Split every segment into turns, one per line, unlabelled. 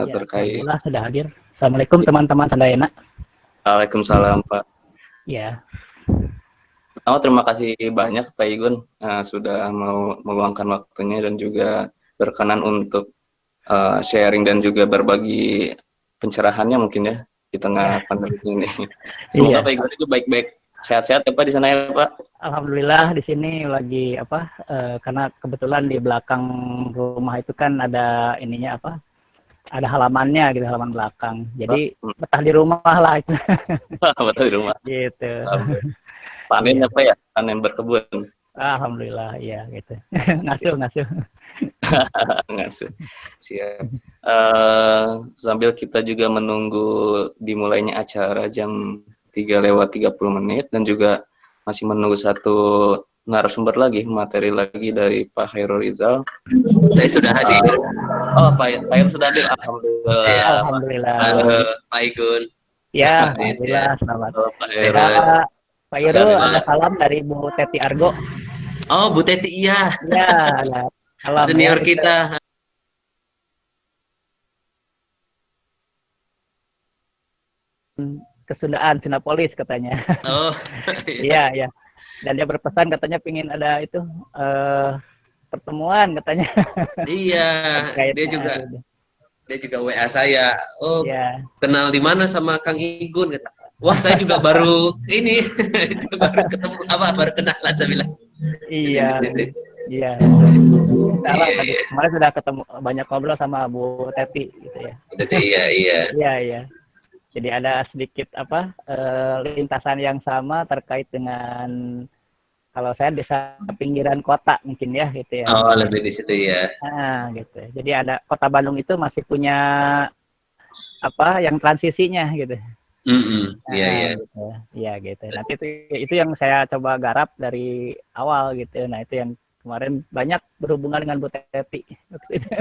Ya,
terkait.
alhamdulillah sudah hadir. Assalamualaikum teman-teman Sandayana.
Waalaikumsalam Pak.
Ya,
Terima kasih banyak Pak Igun sudah mau meluangkan waktunya dan juga berkenan untuk sharing dan juga berbagi pencerahannya mungkin ya di tengah
ya,
pandemi ini. Semoga Pak
iya.
Igun itu baik-baik, sehat-sehat ya Pak di sana ya Pak.
Alhamdulillah di sini lagi apa? Karena kebetulan di belakang rumah itu kan ada ininya apa? Ada halamannya gitu, halaman belakang.
Pak,
Jadi betah di rumah lah itu.
betul di rumah.
Gitu.
Alhamdulillah. Panen
Iya.
apa ya? Panen berkebun.
Alhamdulillah, iya gitu. Ngasuh, ngasuh.
Nggak sih. Siap. Sambil kita juga menunggu dimulainya acara jam 3:30 dan juga masih menunggu satu narasumber lagi, materi lagi dari Pak Khairul Rizal. Saya sudah hadir. Pak Khairul sudah hadir. Alhamdulillah.
Alhamdulillah.
Halo, Pak Igun.
Ya,
Ya.
alhamdulillah selamat.
Oh, Pak Khairul.
Pak Pak Irul ada
Sehat.
salam dari Bu Teti Argo.
Oh, Bu Teti, iya,
Ya, ada salam ya
senior
itu.
kita.
Kesundaan Sinapolis katanya.
Oh,
Iya,
iya.
ya. Dan dia berpesan katanya pingin ada itu pertemuan katanya
Iya,
terkait
dia juga dia juga WA saya. Oh,
ya.
kenal di mana sama Kang Igun? Kata. Wah, saya juga baru ini, baru ketemu baru kenalan saya bilang.
Iya.
Ini.
Iya. Salam
Iya,
tadi.
iya.
Kemarin sudah ketemu banyak ngobrol sama Bu Teti gitu ya.
Iya, iya.
Iya, iya. Jadi ada sedikit apa lintasan yang sama terkait dengan kalau saya desa pinggiran kota mungkin ya gitu ya.
Oh, lebih di situ ya.
Nah, gitu. Jadi ada Kota Bandung itu masih punya apa yang transisinya gitu.
Iya,
Nah,
iya.
gitu. Iya gitu. Nanti itu yang saya coba garap dari awal gitu. Nah, itu yang kemarin banyak berhubungan dengan Bu Teti.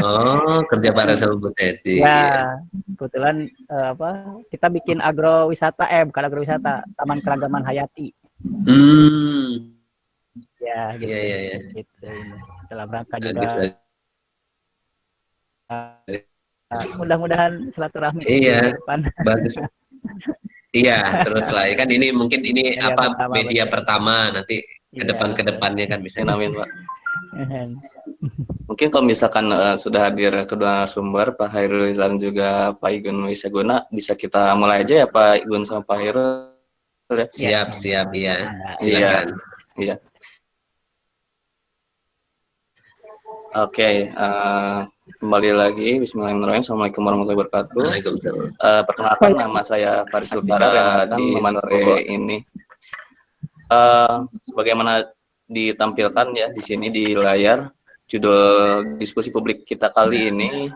Oh, kerja bareng sama Bu Teti.
Ya,
Iya.
kebetulan apa kita bikin agrowisata bukan agrowisata, Taman Keragaman Hayati.
Hmm.
Ya, gitu.
Iya, iya, iya.
Gitu ini. Dalam rangka
Bagus,
juga
bagus.
mudah-mudahan silaturahmi
Iya,
ke depan.
bagus. Iya, terus lah kan ini mungkin ini
Media pertama
media
betul.
pertama nanti ke
Iya, betul.
depannya kan bisa.
Amin Pak. Mungkin kalau misalkan sudah hadir kedua sumber Pak Khairul dan juga Pak Igun Wisaguna, bisa kita mulai aja ya Pak Igun sama Pak Khairul ya.
Siap, siap, iya.
Nah,
Silakan.
Iya. Oke, kembali lagi. Bismillahirrahmanirrahim. Assalamualaikum warahmatullahi wabarakatuh.
Waalaikumsalam.
Perkenalkan, nama saya Faris Zulfikar yang akan memandu ini. Sebagaimana ditampilkan ya di sini di layar, judul diskusi publik kita kali ini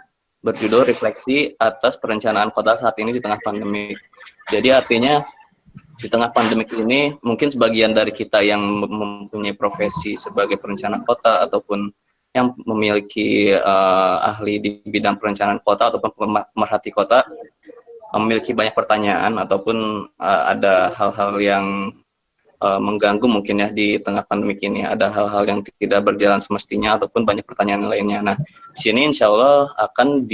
berjudul Refleksi atas Perencanaan Kota Saat Ini di Tengah Pandemi. Jadi artinya di tengah pandemik ini mungkin sebagian dari kita yang mempunyai profesi sebagai perencana kota ataupun yang memiliki ahli di bidang perencanaan kota ataupun pemerhati kota memiliki banyak pertanyaan ataupun ada hal-hal yang mengganggu mungkin ya di tengah pandemik ini, ada hal-hal yang tidak berjalan semestinya ataupun banyak pertanyaan lainnya. Nah, di sini insya Allah akan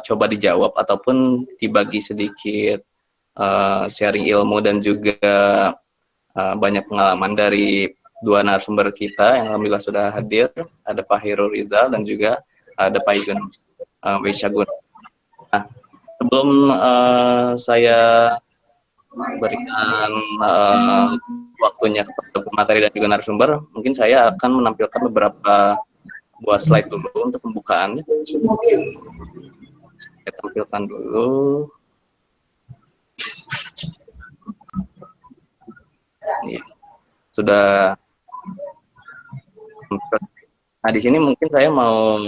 coba dijawab ataupun dibagi sedikit sharing ilmu dan juga banyak pengalaman dari dua narasumber kita yang alhamdulillah sudah hadir. Ada Pak Khairul Rizal dan juga ada Pak Igun Wisaguna. Nah, sebelum saya berikan waktunya kepada pemateri dan juga narasumber, mungkin saya akan menampilkan beberapa buah slide dulu untuk pembukaannya. Saya tampilkan dulu. Ya, sudah. Nah, di sini mungkin saya mau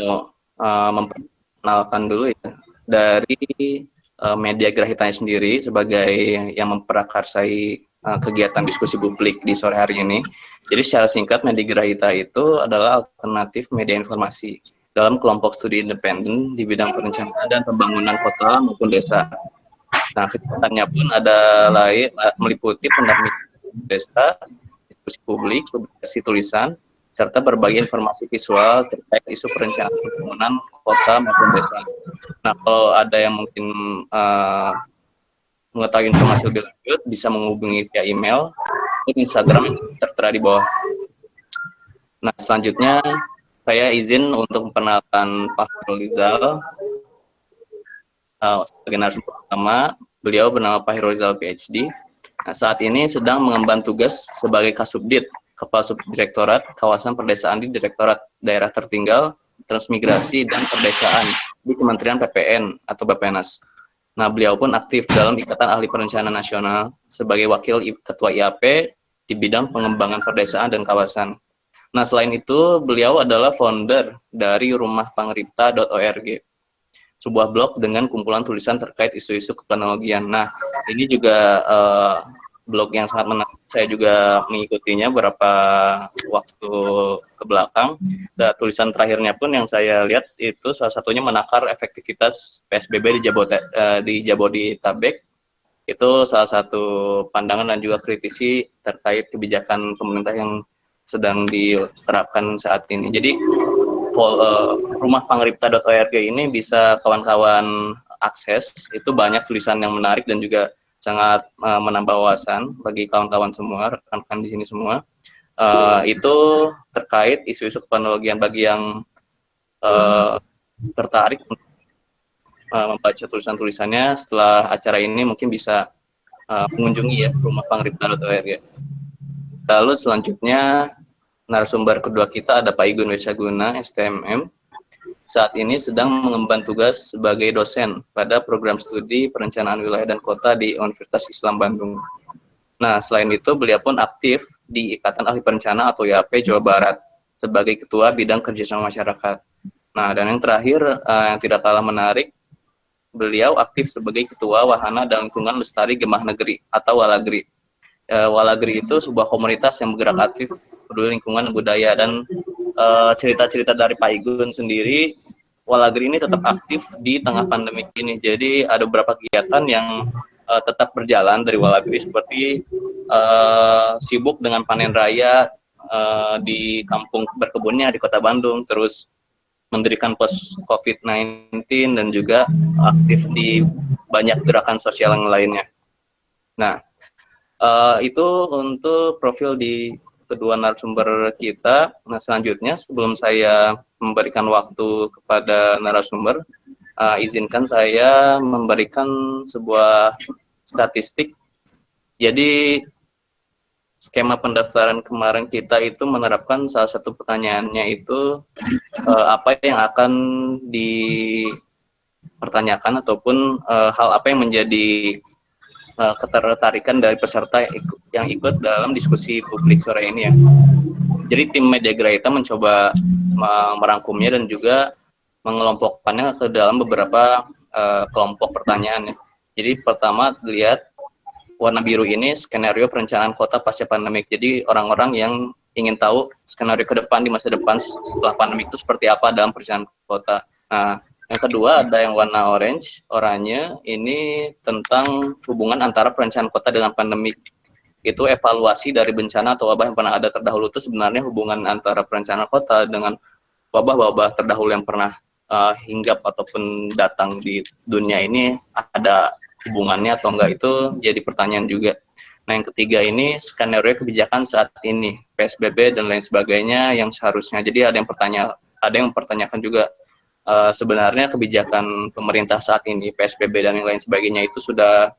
memperkenalkan dulu ya dari media Grahitanya sendiri sebagai yang memprakarsai kegiatan diskusi publik di sore hari ini. Jadi secara singkat, Media Grahita itu adalah alternatif media informasi dalam kelompok studi independen di bidang perencanaan dan pembangunan kota maupun desa. Nah, kegiatannya pun ada meliputi pendampingan desa, diskusi publik, publikasi tulisan, serta berbagi informasi visual terkait isu perencanaan pembangunan kota maupun desa. Nah, kalau ada yang mungkin mengetahui informasi lebih lanjut, bisa menghubungi via email atau Instagram yang tertera di bawah. Nah, selanjutnya saya izin untuk memperkenalkan Pak Hairul Rizal sebagai narasumber pertama. Beliau bernama Pak Hairul Rizal PhD. Nah, saat ini sedang mengemban tugas sebagai Kasubdit, Kepala Subdirektorat Kawasan Perdesaan di Direktorat Daerah Tertinggal, Transmigrasi, dan Perdesaan di Kementerian PPN atau Bappenas. Nah, beliau pun aktif dalam Ikatan Ahli Perencanaan Nasional sebagai Wakil Ketua IAP di bidang pengembangan perdesaan dan kawasan. Nah, selain itu, beliau adalah founder dari rumahpangripta.org, sebuah blog dengan kumpulan tulisan terkait isu-isu keplanologian. Nah, ini juga blog yang sangat menarik. Saya juga mengikutinya beberapa waktu ke belakang. Dan tulisan terakhirnya pun yang saya lihat itu salah satunya menakar efektivitas PSBB di Jabodetabek. Itu salah satu pandangan dan juga kritisi terkait kebijakan pemerintah yang sedang diterapkan saat ini. Jadi rumahpangripta.org ini bisa kawan-kawan akses, itu banyak tulisan yang menarik dan juga sangat menambah wawasan bagi kawan-kawan semua, rekan-rekan di sini semua. Itu terkait isu-isu keplanologian. Bagi yang tertarik membaca tulisan-tulisannya setelah acara ini mungkin bisa mengunjungi ya rumahpangripta.org. Lalu selanjutnya narasumber kedua kita ada Pak Igun Wesaguna, STMM. Saat ini sedang mengemban tugas sebagai dosen pada program studi perencanaan wilayah dan kota di Universitas Islam Bandung. Nah, selain itu beliau pun aktif di Ikatan Ahli Perencanaan atau IAP Jawa Barat sebagai Ketua Bidang Kerjasama Masyarakat. Nah, dan yang terakhir yang tidak kalah menarik, beliau aktif sebagai Ketua Wahana dan Lingkungan Lestari Gemah Negeri atau Walagri. Walagri itu sebuah komunitas yang bergerak aktif peduli lingkungan dan budaya. Dan cerita-cerita dari Pak Igun sendiri, Walagri ini tetap aktif di tengah pandemi ini. Jadi ada beberapa kegiatan yang tetap berjalan dari Walagri, seperti sibuk dengan panen raya di kampung berkebunnya di Kota Bandung, terus mendirikan pos COVID-19 dan juga aktif di banyak gerakan sosial yang lainnya. Nah, itu untuk profil di kedua narasumber kita. Nah, selanjutnya sebelum saya memberikan waktu kepada narasumber, izinkan saya memberikan sebuah statistik. Jadi skema pendaftaran kemarin kita itu menerapkan salah satu pertanyaannya itu apa yang akan dipertanyakan ataupun hal apa yang menjadi ketertarikan dari peserta yang ikut dalam diskusi publik sore ini ya. Jadi tim Media Grahita mencoba merangkumnya dan juga mengelompokkannya ke dalam beberapa kelompok pertanyaan ya. Jadi pertama lihat warna biru ini skenario perencanaan kota pasca pandemik. Jadi orang-orang yang ingin tahu skenario ke depan di masa depan setelah pandemik itu seperti apa dalam perencanaan kota. Nah, yang kedua ada yang warna oranye, ini tentang hubungan antara perencanaan kota dengan pandemik. Itu evaluasi dari bencana atau wabah yang pernah ada terdahulu, itu sebenarnya hubungan antara perencanaan kota dengan wabah-wabah terdahulu yang pernah hinggap ataupun datang di dunia ini, ada hubungannya atau enggak, itu jadi pertanyaan juga. Nah, yang ketiga ini skenario kebijakan saat ini, PSBB dan lain sebagainya yang seharusnya. Jadi ada yang mempertanyakan juga sebenarnya kebijakan pemerintah saat ini, PSBB dan yang lain sebagainya itu sudah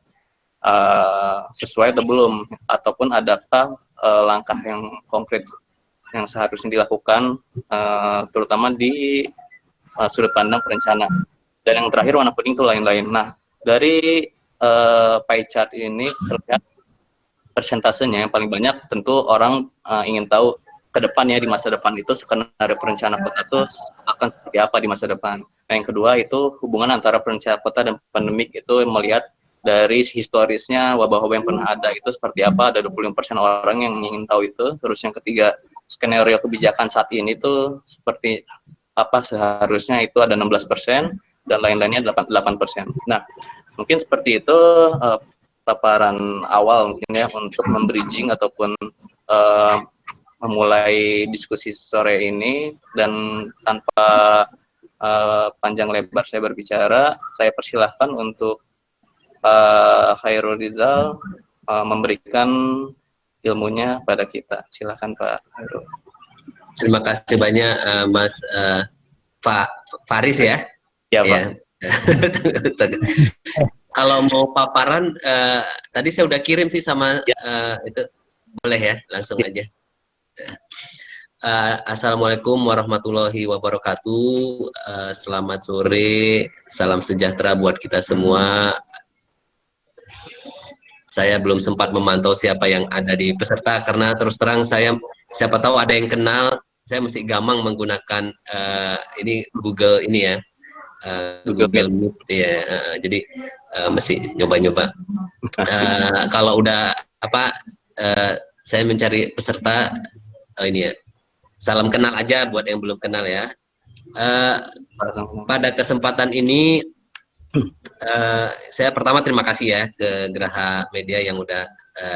sesuai atau belum, ataupun adakah langkah yang konkret yang seharusnya dilakukan terutama di sudut pandang perencana. Dan yang terakhir warna kuning itu lain-lain. Nah, dari pie chart ini terlihat persentasenya yang paling banyak tentu orang ingin tahu ke depannya di masa depan itu skenario perencanaan kota itu akan seperti apa di masa depan. Nah, yang kedua itu hubungan antara perencanaan kota dan pandemik, itu melihat dari historisnya wabah-wabah yang pernah ada itu seperti apa, ada 25% orang yang ingin tahu itu. Terus yang ketiga, skenario kebijakan saat ini itu seperti apa seharusnya, itu ada 16%, dan lain-lainnya 8%. Nah, mungkin seperti itu paparan awal mungkin ya untuk membridging ataupun memulai diskusi sore ini, dan tanpa panjang lebar saya berbicara, saya persilahkan untuk Pak Khairul Rizal memberikan ilmunya pada kita. Silakan Pak Khairul.
Terima kasih banyak Mas Pak Faris ya.
Ya, Pak.
Ya. Kalau mau paparan, tadi saya udah kirim sih sama itu, boleh ya, langsung aja. Assalamualaikum warahmatullahi wabarakatuh. Selamat sore, salam sejahtera buat kita semua. Saya belum sempat memantau siapa yang ada di peserta karena terus terang saya, siapa tahu ada yang kenal, saya mesti gamang menggunakan ini Google ini ya, Google Meet ya, jadi mesti nyoba-nyoba. Kalau udah apa, saya mencari peserta ini ya, salam kenal aja buat yang belum kenal ya. Pada kesempatan ini saya pertama terima kasih ya ke Geraha Media yang udah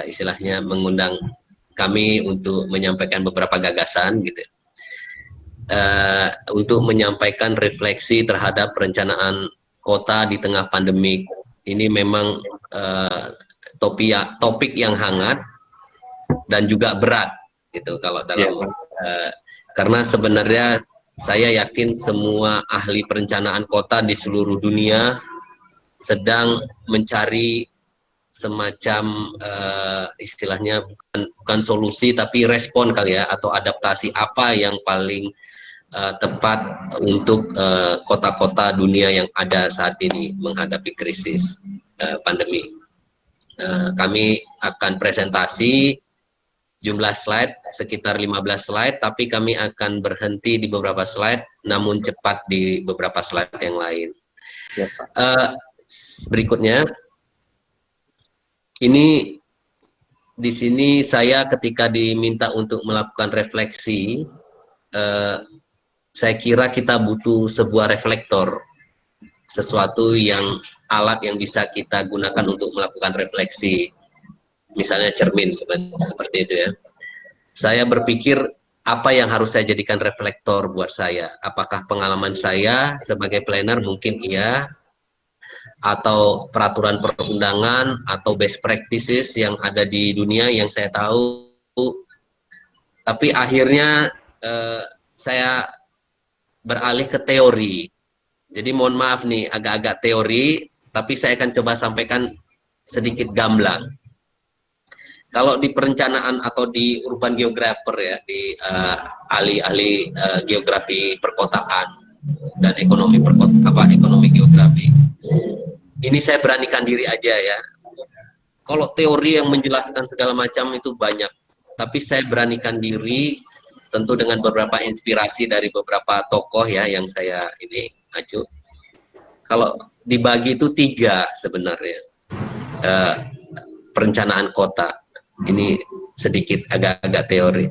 istilahnya mengundang kami untuk menyampaikan beberapa gagasan gitu, untuk menyampaikan refleksi terhadap perencanaan kota di tengah pandemi. Ini memang topik yang hangat dan juga berat gitu kalau dalam karena sebenarnya saya yakin semua ahli perencanaan kota di seluruh dunia sedang mencari semacam istilahnya bukan solusi tapi respon kali ya, atau adaptasi apa yang paling tepat untuk kota-kota dunia yang ada saat ini menghadapi krisis pandemi. Kami akan presentasi jumlah slide sekitar 15 slide, tapi kami akan berhenti di beberapa slide, namun cepat di beberapa slide yang lain. Berikutnya, ini di sini saya ketika diminta untuk melakukan refleksi, saya kira kita butuh sebuah reflektor, sesuatu yang alat yang bisa kita gunakan untuk melakukan refleksi. Misalnya cermin seperti itu ya. Saya berpikir apa yang harus saya jadikan reflektor buat saya. Apakah pengalaman saya sebagai planner mungkin iya, atau peraturan perundangan atau best practices yang ada di dunia yang saya tahu. Tapi akhirnya saya beralih ke teori. Jadi mohon maaf nih agak-agak teori, tapi saya akan coba sampaikan sedikit gamblang. Kalau di perencanaan atau di urban geographer ya, di ahli-ahli geografi perkotaan dan ekonomi ekonomi geografi, ini saya beranikan diri aja ya. Kalau teori yang menjelaskan segala macam itu banyak, tapi saya beranikan diri tentu dengan beberapa inspirasi dari beberapa tokoh ya yang saya ini acu. Kalau dibagi itu 3 sebenarnya perencanaan kota. Ini sedikit agak-agak teori.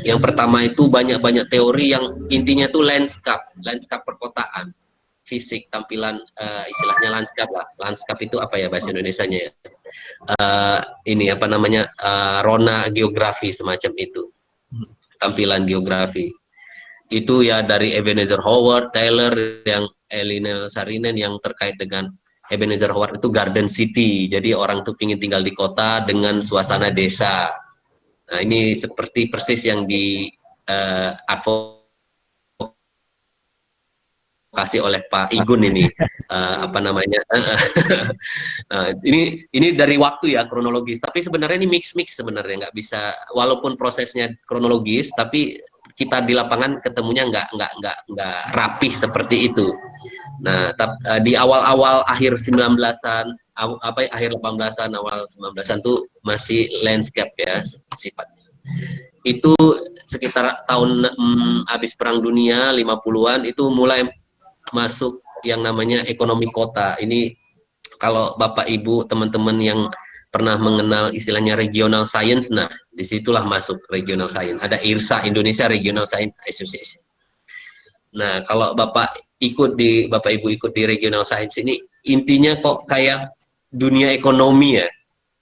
Yang pertama itu banyak-banyak teori yang intinya itu landscape perkotaan, fisik, tampilan, istilahnya landscape lah. Landscape itu apa ya bahasa Indonesianya ya? Ini apa namanya, rona geografi semacam itu, tampilan geografi. Itu ya dari Ebenezer Howard, Taylor, yang Elinel Sarinen yang terkait dengan Ebenezer Howard itu Garden City, jadi orang tuh ingin tinggal di kota dengan suasana desa. Nah ini seperti persis yang di advokasi oleh Pak Igun ini, apa namanya, ini dari waktu ya kronologis, tapi sebenarnya ini mix sebenarnya, nggak bisa, walaupun prosesnya kronologis, tapi kita di lapangan ketemunya nggak rapih seperti itu. Nah, di awal-awal akhir 19-an, akhir 18-an, awal 19-an tuh masih landscape ya sifatnya. Itu sekitar tahun habis Perang Dunia 50-an itu mulai masuk yang namanya ekonomi kota. Ini kalau Bapak Ibu teman-teman yang pernah mengenal istilahnya regional science, nah disitulah masuk regional science. Ada IRSA, Indonesia Regional Science Association. Nah kalau Bapak Ibu ikut di regional science ini, intinya kok kayak dunia ekonomi ya.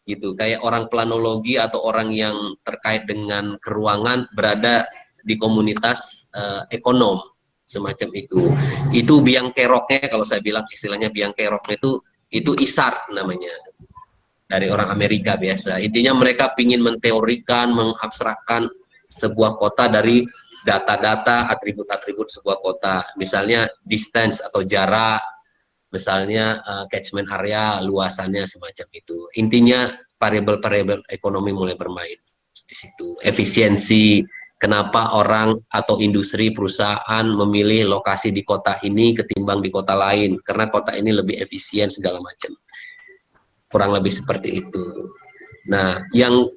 gitu. Kayak orang planologi atau orang yang terkait dengan keruangan berada di komunitas ekonom semacam itu. Itu biang keroknya, kalau saya bilang istilahnya biang keroknya itu ISAR namanya, dari orang Amerika biasa. Intinya mereka ingin menteorikan, mengabstrakkan sebuah kota dari data-data, atribut-atribut sebuah kota. Misalnya distance atau jarak, misalnya catchment area, luasannya semacam itu. Intinya variabel-variabel ekonomi mulai bermain di situ. Efisiensi, kenapa orang atau industri perusahaan memilih lokasi di kota ini ketimbang di kota lain, karena kota ini lebih efisien segala macam. Kurang lebih seperti itu. Nah, yang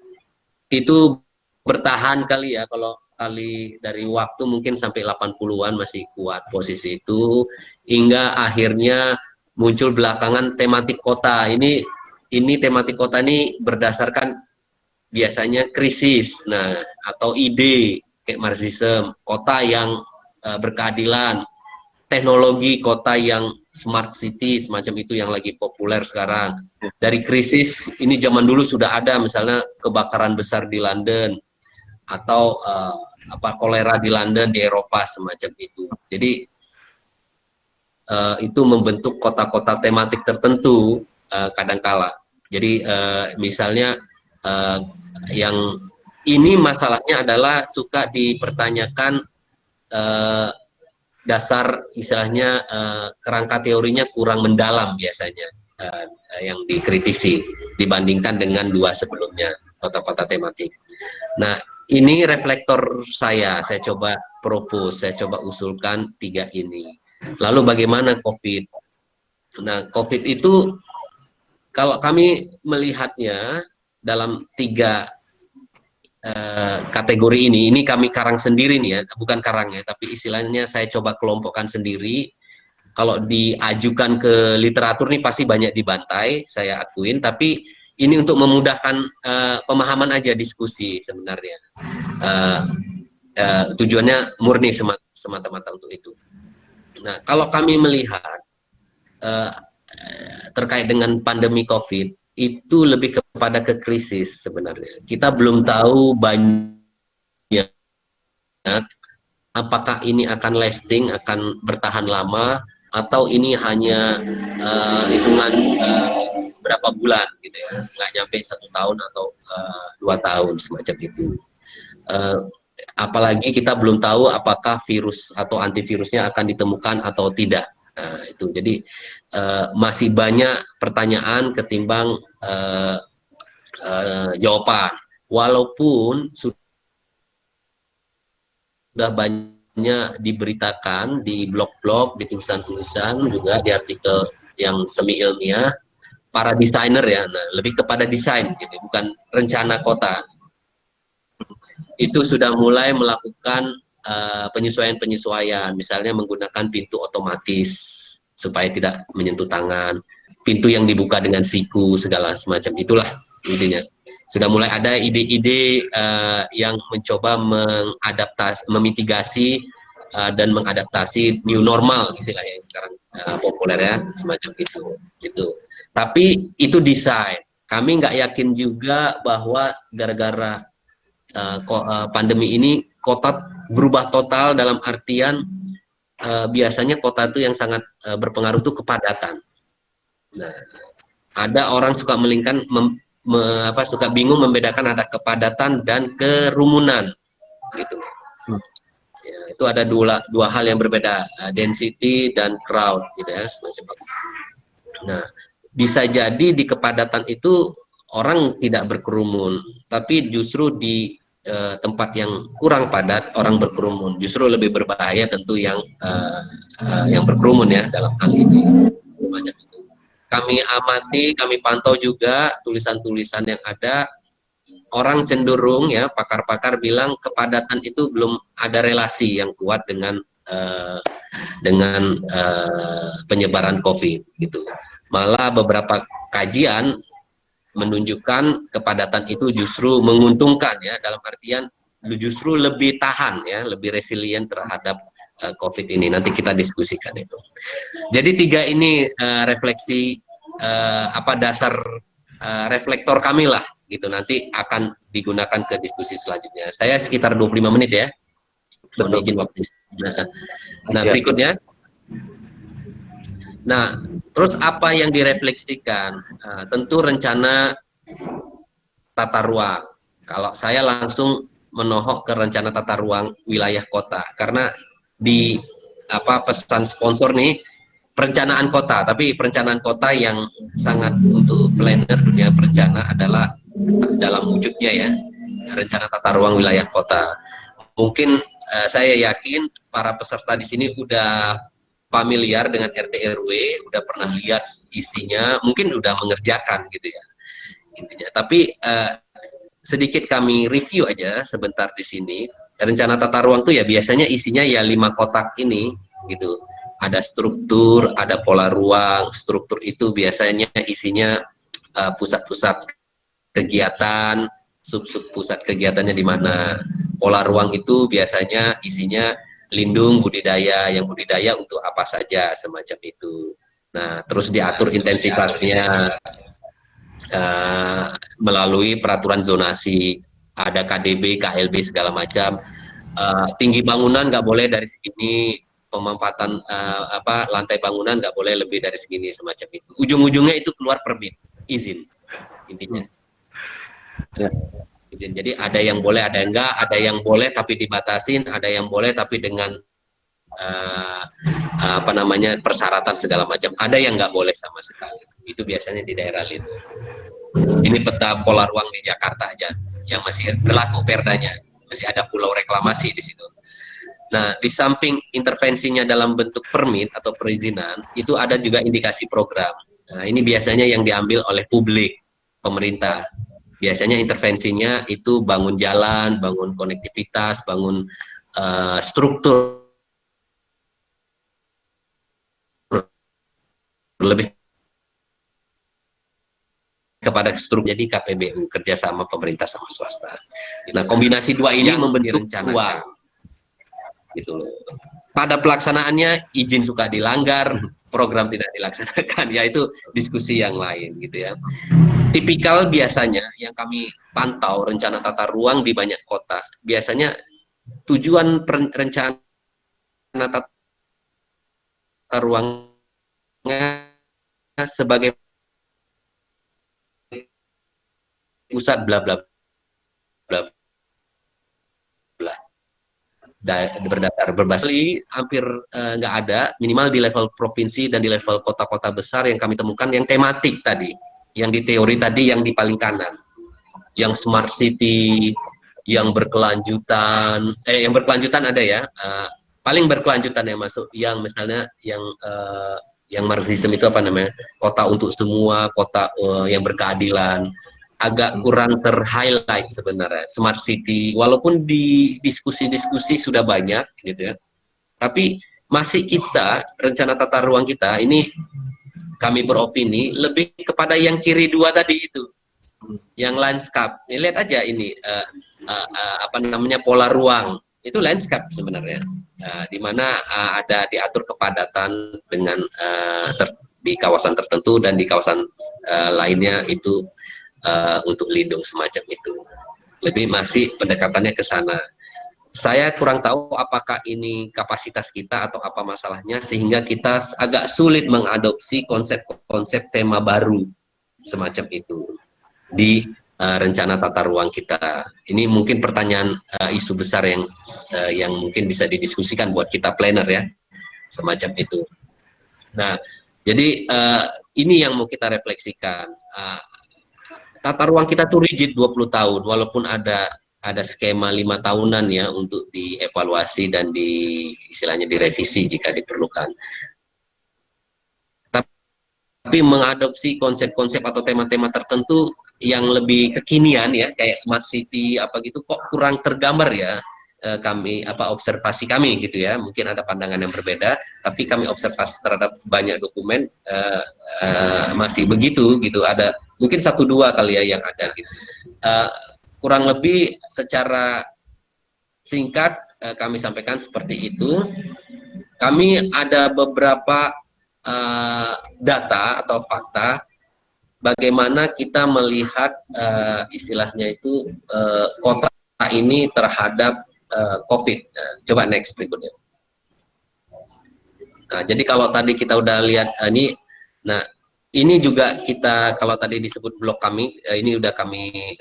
itu bertahan kali ya, kalau kali dari waktu mungkin sampai 80-an masih kuat posisi itu, hingga akhirnya muncul belakangan tematik kota. Ini tematik kota ini berdasarkan biasanya krisis, nah, atau ide kayak Marxisme, kota yang berkeadilan, teknologi kota yang smart city semacam itu yang lagi populer sekarang. Dari krisis ini zaman dulu sudah ada, misalnya kebakaran besar di London atau kolera di London di Eropa semacam itu. Jadi itu membentuk kota-kota tematik tertentu kadangkala. Jadi misalnya yang ini masalahnya adalah suka dipertanyakan dasar istilahnya kerangka teorinya kurang mendalam biasanya yang dikritisi dibandingkan dengan dua sebelumnya kota-kota tematik. Nah, ini reflektor saya coba propose, saya coba usulkan 3 ini. Lalu bagaimana COVID? Nah, COVID itu kalau kami melihatnya dalam 3 kategori ini kami karang sendiri nih ya, bukan karangnya, tapi istilahnya saya coba kelompokkan sendiri. Kalau diajukan ke literatur nih pasti banyak dibantai, saya akuin, tapi ini untuk memudahkan pemahaman aja diskusi sebenarnya. Tujuannya murni semata-mata untuk itu. Nah, kalau kami melihat terkait dengan pandemi COVID, itu lebih kepada ke krisis sebenarnya. Kita belum tahu banyak apakah ini akan lasting, akan bertahan lama, atau ini hanya hitungan berapa bulan gitu ya, nggak nyampe 1 tahun atau 2 tahun semacam itu. Apalagi kita belum tahu apakah virus atau antivirusnya akan ditemukan atau tidak. Nah, itu jadi masih banyak pertanyaan ketimbang jawaban. Walaupun sudah banyak diberitakan di blog-blog, di tulisan-tulisan, juga di artikel yang semi ilmiah, para desainer ya, nah, lebih kepada desain, gitu, bukan rencana kota. Itu sudah mulai melakukan penyesuaian-penyesuaian, misalnya menggunakan pintu otomatis supaya tidak menyentuh tangan, pintu yang dibuka dengan siku, segala semacam itulah intinya. Sudah mulai ada ide-ide yang mencoba mengadaptasi, memitigasi dan mengadaptasi new normal istilahnya yang sekarang populer ya, semacam itu. Gitu. Tapi itu desain. Kami nggak yakin juga bahwa gara-gara pandemi ini kota berubah total, dalam artian biasanya kota itu yang sangat berpengaruh itu kepadatan. Nah, ada orang suka suka bingung membedakan ada kepadatan dan kerumunan, gitu. Ya, itu ada dua hal yang berbeda, density dan crowd, gitu ya, semacam itu. Nah, bisa jadi di kepadatan itu orang tidak berkerumun, tapi justru di tempat yang kurang padat orang berkerumun, justru lebih berbahaya tentu yang berkerumun ya dalam hal ini, semacam itu. Kami amati, kami pantau juga tulisan-tulisan yang ada, orang cenderung ya, pakar-pakar bilang kepadatan itu belum ada relasi yang kuat dengan penyebaran COVID gitu. Malah beberapa kajian menunjukkan kepadatan itu justru menguntungkan ya, dalam artian justru lebih tahan ya, lebih resilient terhadap COVID ini. Nanti kita diskusikan itu. Jadi 3 ini refleksi apa dasar reflektor kami lah gitu, nanti akan digunakan ke diskusi selanjutnya. Saya sekitar 25 menit ya, mohon izin waktunya. Nah berikutnya, nah terus apa yang direfleksikan? Tentu rencana tata ruang. Kalau saya langsung menohok ke rencana tata ruang wilayah kota, karena di pesan sponsor nih perencanaan kota, tapi perencanaan kota yang sangat untuk planner dunia perencana adalah dalam wujudnya ya, rencana tata ruang wilayah kota. Mungkin saya yakin para peserta di sini udah familiar dengan RT RW, udah pernah lihat isinya, mungkin udah mengerjakan gitu ya intinya. Tapi sedikit kami review aja sebentar di sini. Rencana tata ruang tuh ya biasanya isinya ya 5 kotak ini gitu. Ada struktur, ada pola ruang. Struktur itu biasanya isinya pusat-pusat kegiatan, sub-sub pusat kegiatannya di mana. Pola ruang itu biasanya isinya lindung budidaya, yang budidaya untuk apa saja semacam itu. Nah, terus diatur intensitasnya melalui peraturan zonasi, ada KDB, KLB segala macam. Tinggi bangunan nggak boleh dari segini, pemanfaatan lantai bangunan nggak boleh lebih dari segini semacam itu. Ujung-ujungnya itu keluar permit, izin intinya. Ya. Izin. Jadi ada yang boleh, ada yang enggak, ada yang boleh tapi dibatasin, ada yang boleh tapi dengan persyaratan segala macam. Ada yang nggak boleh sama sekali. Itu biasanya di daerah lindung. Ini peta pola ruang di Jakarta aja yang masih berlaku perdanya, masih ada pulau reklamasi di situ. Nah, di samping intervensinya dalam bentuk permit atau perizinan, itu ada juga indikasi program. Nah, ini biasanya yang diambil oleh publik, pemerintah. Biasanya intervensinya itu bangun jalan, bangun konektivitas, bangun struktur lebih kepada struktur, jadi KPBU, kerjasama pemerintah sama swasta. Nah, kombinasi dua ini membentuk uang, gitu loh. Pada pelaksanaannya izin suka dilanggar, program tidak dilaksanakan, ya itu diskusi yang lain gitu ya. Tipikal biasanya yang kami pantau rencana tata ruang di banyak kota, biasanya tujuan rencana tata ruangnya sebagai pusat bla bla bla bla. Berdasar berbasli hampir nggak ada, minimal di level provinsi dan di level kota-kota besar yang kami temukan yang tematik tadi, yang di teori tadi yang di paling kanan, yang smart city, yang berkelanjutan, yang berkelanjutan ada ya, paling berkelanjutan yang masuk, yang misalnya yang marxism itu apa namanya, kota untuk semua, kota yang berkeadilan, agak kurang ter-highlight sebenarnya smart city, walaupun di diskusi-diskusi sudah banyak gitu ya, tapi masih kita rencana tata ruang kita ini, kami beropini lebih kepada yang kiri dua tadi itu, yang landscape. Lihat aja ini pola ruang itu landscape sebenarnya, di mana ada diatur kepadatan dengan di kawasan tertentu dan di kawasan lainnya itu untuk lindung semacam itu. Lebih masih pendekatannya ke sana. Saya kurang tahu apakah ini kapasitas kita atau apa masalahnya sehingga kita agak sulit mengadopsi konsep-konsep tema baru semacam itu di rencana tata ruang kita. Ini mungkin pertanyaan isu besar yang mungkin bisa didiskusikan buat kita planner ya, semacam itu. Nah, jadi ini yang mau kita refleksikan. Tata ruang kita tuh rigid 20 tahun, walaupun ada skema 5 tahunan ya untuk dievaluasi dan istilahnya direvisi jika diperlukan. Tapi mengadopsi konsep-konsep atau tema-tema tertentu yang lebih kekinian ya, kayak smart city apa gitu, kok kurang tergambar ya, observasi kami gitu ya. Mungkin ada pandangan yang berbeda, tapi kami observasi terhadap banyak dokumen masih begitu gitu. Ada mungkin 1-2 kali ya yang ada gitu. Kurang lebih secara singkat kami sampaikan seperti itu. Kami ada beberapa data atau fakta bagaimana kita melihat istilahnya itu kota ini terhadap COVID. Nah, coba next berikutnya. Nah, jadi kalau tadi kita udah lihat nah ini juga kita, kalau tadi disebut blog kami, ini udah kami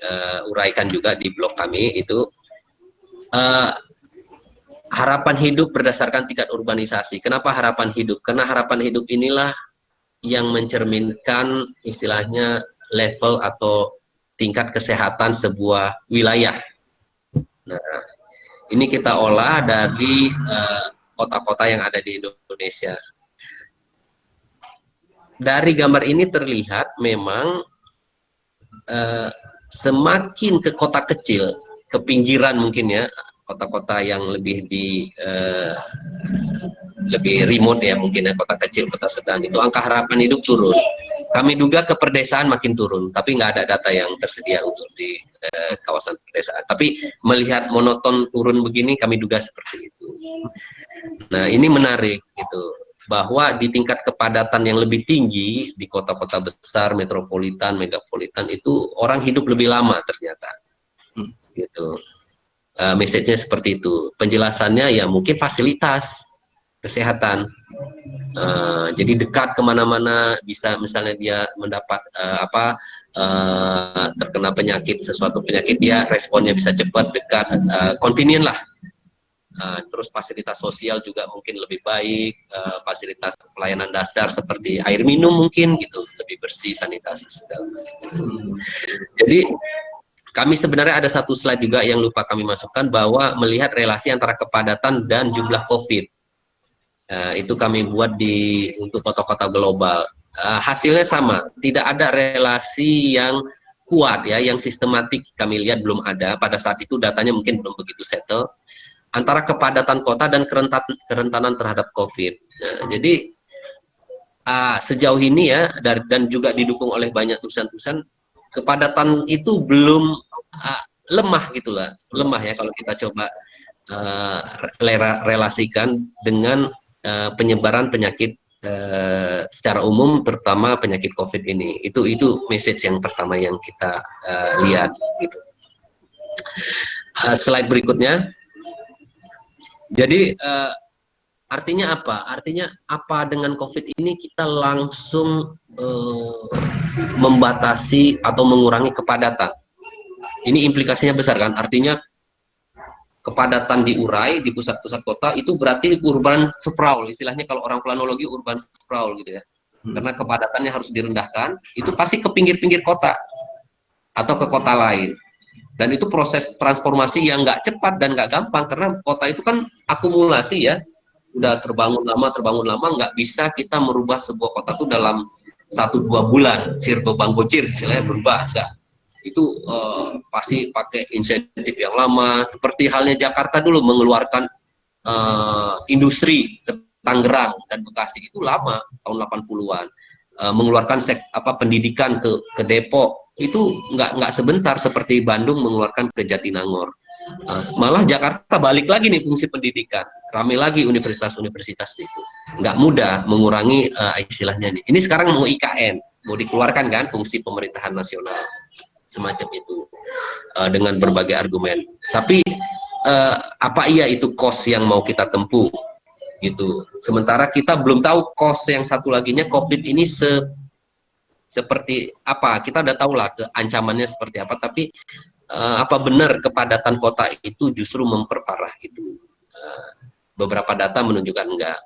uraikan juga di blog kami itu harapan hidup berdasarkan tingkat urbanisasi. Kenapa harapan hidup? Karena harapan hidup inilah yang mencerminkan istilahnya level atau tingkat kesehatan sebuah wilayah. Nah, ini kita olah dari kota-kota yang ada di Indonesia. Dari gambar ini terlihat memang semakin ke kota kecil, ke pinggiran mungkin ya, kota-kota yang lebih lebih remote ya mungkin ya, kota kecil, kota sedang, itu angka harapan hidup turun. Kami duga ke perdesaan makin turun, tapi nggak ada data yang tersedia untuk di kawasan perdesaan. Tapi melihat monoton turun begini, kami duga seperti itu. Nah, ini menarik gitu, bahwa di tingkat kepadatan yang lebih tinggi di kota-kota besar, metropolitan, megapolitan itu orang hidup lebih lama ternyata. Gitu. Message-nya seperti itu. Penjelasannya ya mungkin fasilitas kesehatan, jadi dekat kemana-mana, bisa misalnya dia mendapat terkena penyakit, sesuatu penyakit, dia responnya bisa cepat, dekat, convenient lah. Terus fasilitas sosial juga mungkin lebih baik, fasilitas pelayanan dasar seperti air minum mungkin gitu, lebih bersih, sanitasi segala macam. Jadi kami sebenarnya ada satu slide juga yang lupa kami masukkan, bahwa melihat relasi antara kepadatan dan jumlah COVID. Itu kami buat untuk kota-kota global. Hasilnya sama, tidak ada relasi yang kuat ya, yang sistematik kami lihat belum ada. Pada saat itu datanya mungkin belum begitu settle antara kepadatan kota dan kerentanan terhadap COVID. Jadi sejauh ini ya, dan juga didukung oleh banyak tulisan-tulisan, kepadatan itu belum lemah gitulah, lemah ya kalau kita coba relasikan dengan penyebaran penyakit secara umum, terutama penyakit COVID ini. Itu message yang pertama yang kita lihat gitu. Slide berikutnya. Jadi artinya apa? Artinya apa dengan COVID ini kita langsung membatasi atau mengurangi kepadatan. Ini implikasinya besar kan? Artinya kepadatan diurai di pusat-pusat kota, itu berarti urban sprawl, istilahnya kalau orang planologi urban sprawl gitu ya. Karena kepadatannya harus direndahkan, itu pasti ke pinggir-pinggir kota atau ke kota lain. Dan itu proses transformasi yang nggak cepat dan nggak gampang, karena kota itu kan akumulasi ya, udah terbangun lama, nggak bisa kita merubah sebuah kota itu dalam 1-2 bulan, bangkocir istilahnya berubah, enggak. Itu pasti pakai insentif yang lama, seperti halnya Jakarta dulu mengeluarkan industri ke Tangerang dan Bekasi, itu lama, tahun 80-an. Mengeluarkan pendidikan ke Depok, itu nggak sebentar seperti Bandung mengeluarkan ke Jatinangor. Malah Jakarta balik lagi nih fungsi pendidikan, ramai lagi universitas-universitas itu. Nggak mudah mengurangi istilahnya nih. Ini sekarang mau IKN, mau dikeluarkan kan fungsi pemerintahan nasional semacam itu, dengan berbagai argumen. Tapi apa iya itu cost yang mau kita tempuh gitu. Sementara kita belum tahu cost yang satu laginya, COVID ini seperti apa. Kita udah tahu lah ancamannya seperti apa, tapi apa benar kepadatan kota itu justru memperparah itu? Beberapa data menunjukkan enggak.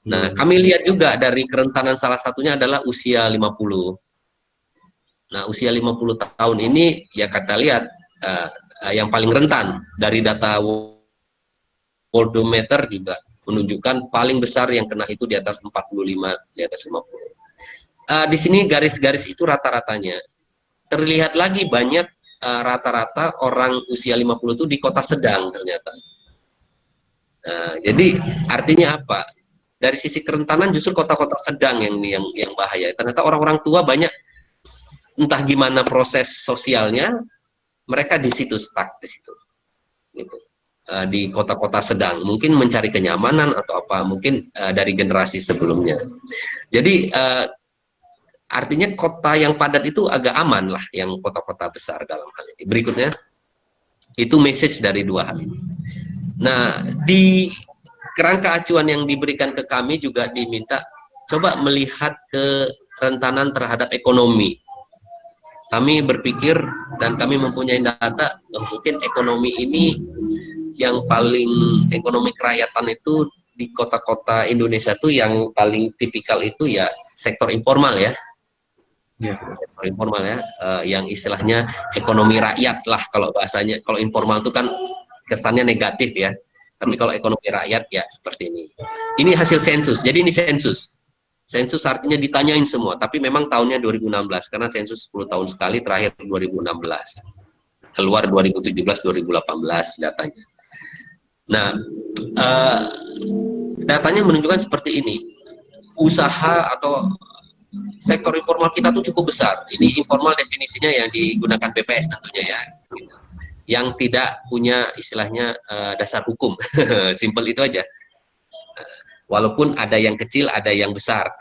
Nah, kami lihat juga dari kerentanan, salah satunya adalah usia 50. Nah, usia 50 tahun ini ya kita lihat yang paling rentan. Dari data Worldometer juga menunjukkan paling besar yang kena itu di atas 45, di atas 50. Di sini garis-garis itu rata-ratanya. Terlihat lagi banyak rata-rata orang usia 50 itu di kota sedang ternyata. Nah, jadi artinya apa? Dari sisi kerentanan justru kota-kota sedang yang bahaya. Ternyata orang-orang tua banyak, entah gimana proses sosialnya, mereka di situ stuck di situ, gitu. Di kota-kota sedang, mungkin mencari kenyamanan atau apa, mungkin dari generasi sebelumnya. Jadi artinya kota yang padat itu agak aman lah, yang kota-kota besar dalam hal ini. Berikutnya, itu message dari dua hal ini. Nah, di kerangka acuan yang diberikan ke kami juga diminta coba melihat kerentanan terhadap ekonomi. Kami berpikir dan kami mempunyai data mungkin ekonomi ini yang paling, ekonomi kerakyatan itu di kota-kota Indonesia tuh yang paling tipikal itu ya sektor informal ya. Ya, sektor informal ya, yang istilahnya ekonomi rakyat lah kalau bahasanya. Kalau informal itu kan kesannya negatif ya. Tapi kalau ekonomi rakyat ya seperti ini. Ini hasil sensus. Jadi ini sensus. Sensus artinya ditanyain semua, tapi memang tahunnya 2016 karena sensus 10 tahun sekali, terakhir 2016. Keluar 2017-2018 datanya. Nah, datanya menunjukkan seperti ini. Usaha atau sektor informal kita tuh cukup besar. Ini informal definisinya yang digunakan BPS tentunya ya. Yang tidak punya istilahnya dasar hukum. Simple itu aja. Walaupun ada yang kecil, ada yang besar.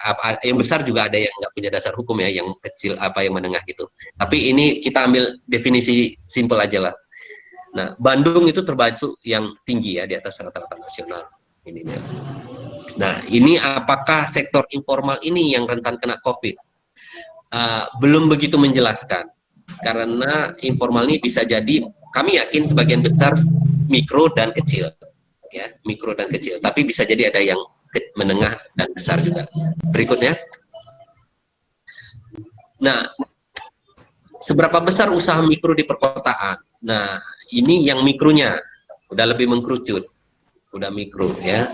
Yang besar juga ada yang nggak punya dasar hukum ya, yang kecil apa yang menengah gitu. Tapi ini kita ambil definisi simple aja lah. Nah, Bandung itu termasuk yang tinggi ya di atas rata-rata nasional. Ini. Nah, ini apakah sektor informal ini yang rentan kena COVID? Belum begitu menjelaskan. Karena informal ini bisa jadi, kami yakin sebagian besar mikro dan kecil. Ya, mikro dan kecil, tapi bisa jadi ada yang menengah dan besar juga. Berikutnya, nah, seberapa besar usaha mikro di perkotaan? Nah, ini yang mikronya udah lebih mengkerucut, udah mikro ya.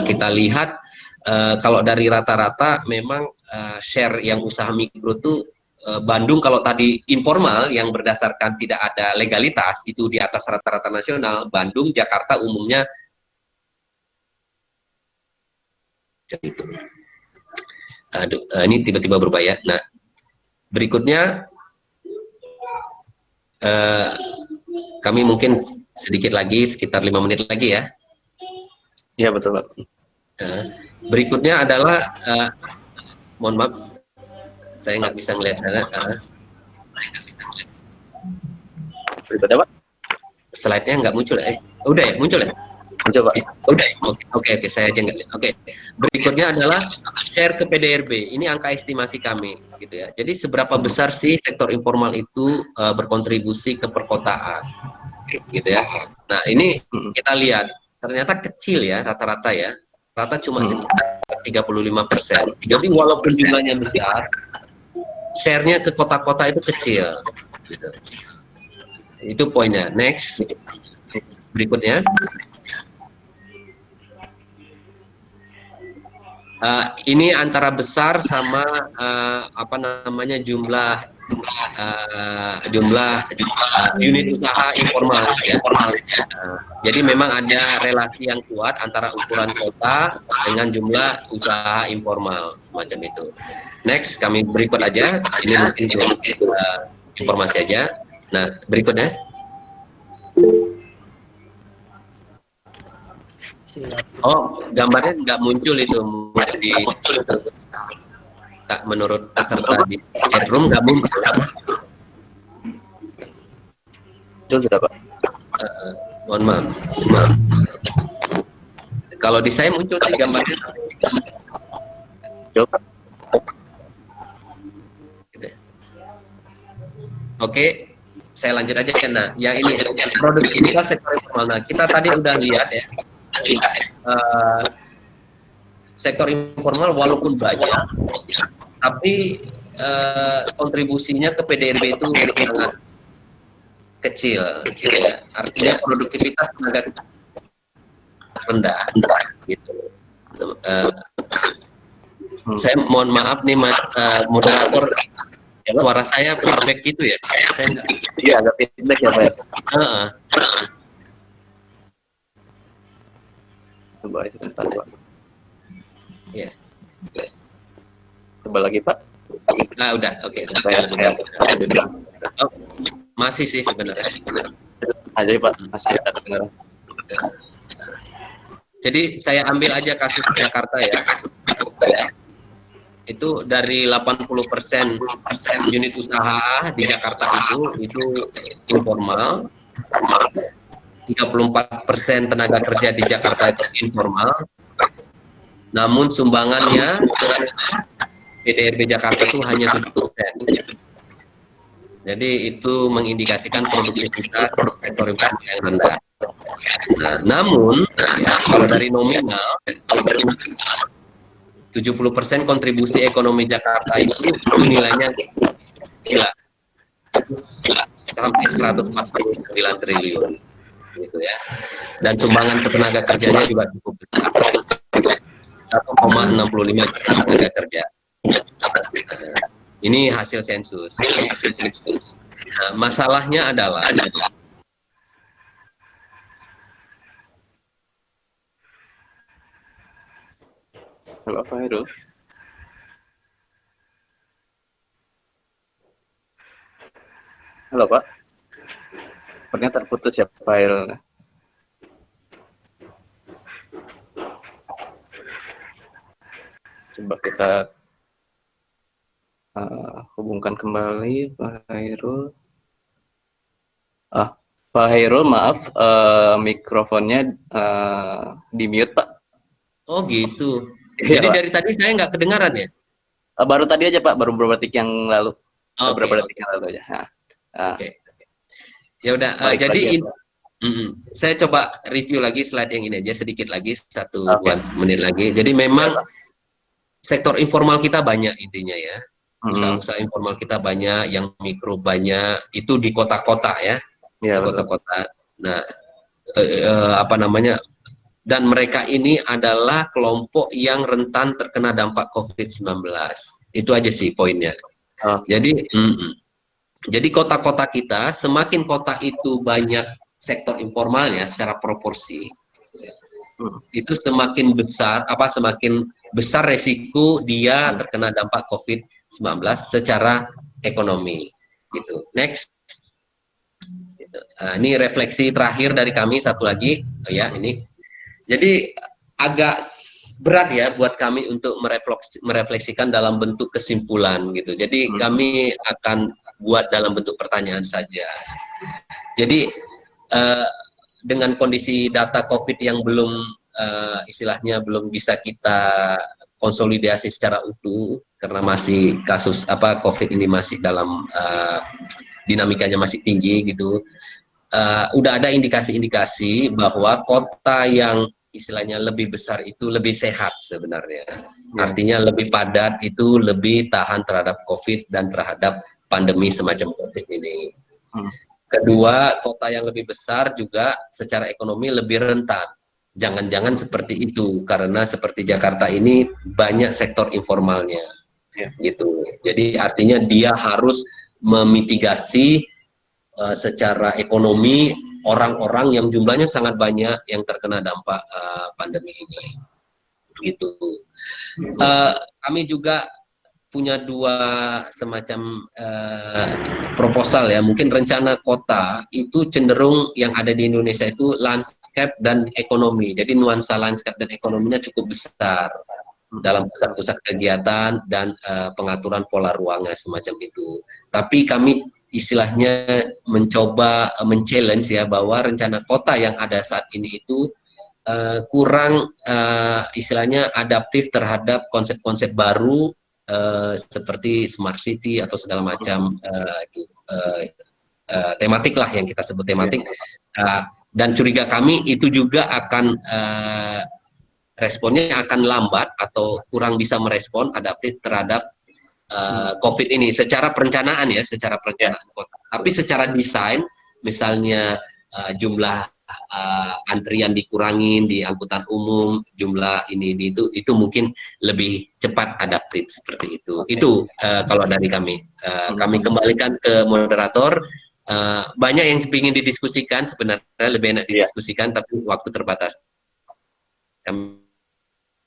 Kita lihat kalau dari rata-rata memang share yang usaha mikro tuh Bandung kalau tadi informal yang berdasarkan tidak ada legalitas itu di atas rata-rata nasional. Bandung, Jakarta umumnya itu. Aduh, ini tiba-tiba berubah ya. Nah, berikutnya kami mungkin sedikit lagi, sekitar 5 menit lagi ya.
Iya betul Pak.
Berikutnya adalah mohon maaf, saya nggak bisa melihat sana.
Berikutnya Pak.
Slide-nya nggak muncul ya? Udah ya, muncul ya?
Coba.
Udah. Oke, saya aja nggak lihat. Oke. Berikutnya adalah share ke PDRB. Ini angka estimasi kami, gitu ya. Jadi seberapa besar sih sektor informal itu berkontribusi ke perkotaan, gitu ya. Nah, ini kita lihat ternyata kecil ya rata-rata ya. Rata cuma sekitar 35%. Jadi walaupun jumlahnya besar, share-nya ke kota-kota itu kecil. Gitu. Itu poinnya. Next. Berikutnya. Ini antara besar sama apa namanya jumlah unit usaha informal ya. Jadi memang ada relasi yang kuat antara ukuran kota dengan jumlah usaha informal semacam itu. Next, kami berikut aja. Ini mungkin informasi aja. Nah, berikutnya. Oh, gambarnya nggak muncul itu di tak menurut peserta di chat room nggak muncul.
Muncul sudah Pak.
Mohon maaf. Kalau di saya muncul sih gambarnya.
Coba.
Oke, saya lanjut aja ya. Nah, yang ini produktivitas sektor informal. Nah, kita tadi udah lihat ya. Sektor informal walaupun banyak, tapi kontribusinya ke PDRB itu sangat kecil ya. Artinya produktivitas tenaga rendah, gitu. Saya mohon maaf nih Mas moderator, suara saya feedback gitu ya.
Iya, agak feedback ya Pak. Coba sebentar Pak.
Ya.
Coba lagi Pak.
Udah, oke. Oh, masih sih sebenarnya.
Ada Pak, masih ada kedengaran.
Jadi saya ambil aja kasus Jakarta ya. Itu dari 80% unit usaha di Jakarta itu informal, 34% tenaga kerja di Jakarta itu informal, namun sumbangannya PDRB Jakarta itu hanya 7%. Jadi itu mengindikasikan produktivitas sektor informal yang rendah. Nah, namun ya, kalau dari nominal 70% kontribusi ekonomi Jakarta itu nilainya gila, sampai 149 triliun gitu ya. Dan sumbangan tenaga kerjanya juga cukup besar, 1,65 juta tenaga kerja. Ini hasil sensus. Nah, masalahnya adalah
Halo Pak Heru. Halo Pak. Sepertinya terputus ya Pak Heru. Coba kita hubungkan kembali Pak Hairul. Pak Hairul, maaf, mikrofonnya di mute Pak.
oh gitu.
Iya,
Jadi
Pak.
dari tadi saya nggak kedengaran ya?
Baru tadi aja Pak, baru beberapa detik yang lalu.
Oke,
Beberapa detik yang lalu aja.
Oke. Ya udah,
Balik
jadi
lagi ya, Pak.
saya coba review lagi slide yang ini aja sedikit lagi, 1
Oke.
menit lagi. Jadi memang sektor informal kita banyak intinya ya. Usaha-usaha informal kita banyak, yang mikro banyak, itu di kota-kota ya.
Iya,
Di kota-kota. Nah, apa namanya? Dan mereka ini adalah kelompok yang rentan terkena dampak COVID-19. Itu aja sih poinnya. Jadi, jadi kota-kota kita, semakin kota itu banyak sektor informalnya secara proporsi, itu semakin besar resiko dia terkena dampak COVID-19 secara ekonomi. Gitu. Next. Gitu. Ini refleksi terakhir dari kami, satu lagi, ya ini. Jadi agak berat ya buat kami untuk merefleksikan dalam bentuk kesimpulan gitu. Jadi kami akan buat dalam bentuk pertanyaan saja. Jadi dengan kondisi data COVID yang belum istilahnya belum bisa kita konsolidasi secara utuh karena masih kasus COVID ini masih dalam dinamikanya masih tinggi gitu. Udah ada indikasi-indikasi bahwa kota yang istilahnya lebih besar itu lebih sehat sebenarnya. Artinya lebih padat, itu lebih tahan terhadap COVID dan terhadap pandemi semacam COVID ini. Kedua, kota yang lebih besar juga secara ekonomi lebih rentan. Jangan-jangan seperti itu, karena seperti Jakarta ini banyak sektor informalnya. Gitu. Jadi artinya dia harus memitigasi secara ekonomi orang-orang yang jumlahnya sangat banyak yang terkena dampak pandemi ini, gitu. Kami juga punya 2 semacam proposal ya, mungkin rencana kota itu cenderung yang ada di Indonesia itu landscape dan ekonomi, jadi nuansa landscape dan ekonominya cukup besar dalam pusat-pusat kegiatan dan pengaturan pola ruangnya semacam itu. Tapi kami istilahnya mencoba men-challenge ya bahwa rencana kota yang ada saat ini itu kurang istilahnya adaptif terhadap konsep-konsep baru seperti smart city atau segala macam tematik lah yang kita sebut tematik. Dan curiga kami itu juga akan responnya akan lambat atau kurang bisa merespon adaptif terhadap COVID ini secara perencanaan ya, secara perencanaan kota. Tapi secara desain, misalnya jumlah antrian dikurangin di angkutan umum, jumlah ini itu mungkin lebih cepat adaptif seperti itu. Itu kalau dari kami. Kami kembalikan ke moderator. Banyak yang ingin didiskusikan, sebenarnya lebih enak didiskusikan, tapi waktu terbatas. Kami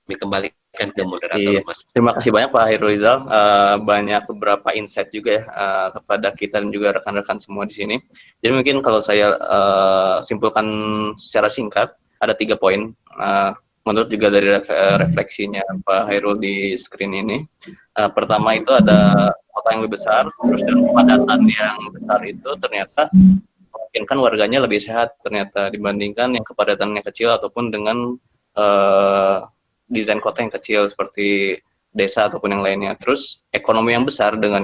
kembalikan ke moderator. Mas.
Terima kasih banyak Pak Hairul Rizal, banyak beberapa insight juga ya kepada kita dan juga rekan-rekan semua di sini. Jadi mungkin kalau saya simpulkan secara singkat, ada 3 poin menurut juga dari refleksinya Pak Hairul di screen ini. Pertama itu ada kota yang lebih besar, terus dengan kepadatan yang besar itu ternyata memungkinkan warganya lebih sehat ternyata dibandingkan yang kepadatannya kecil ataupun dengan desain kota yang kecil seperti desa ataupun yang lainnya. Terus ekonomi yang besar dengan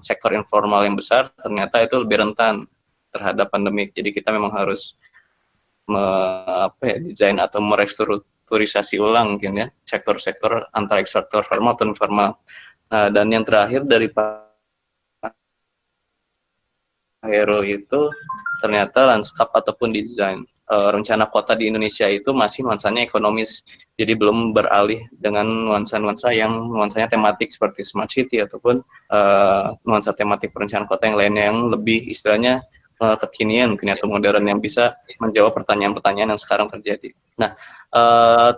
sektor informal yang besar ternyata itu lebih rentan terhadap pandemik. Jadi kita memang harus desain atau merestrukturisasi ulang mungkin ya sektor-sektor antara sektor formal atau informal. Nah, dan yang terakhir dari Pak Hero itu ternyata lanskap ataupun desain rencana kota di Indonesia itu masih nuansanya ekonomis, jadi belum beralih dengan nuansa-nuansa yang nuansanya tematik seperti smart city ataupun nuansa tematik perencanaan kota yang lainnya yang lebih istilahnya kekinian mungkin atau modern yang bisa menjawab pertanyaan-pertanyaan yang sekarang terjadi. Nah,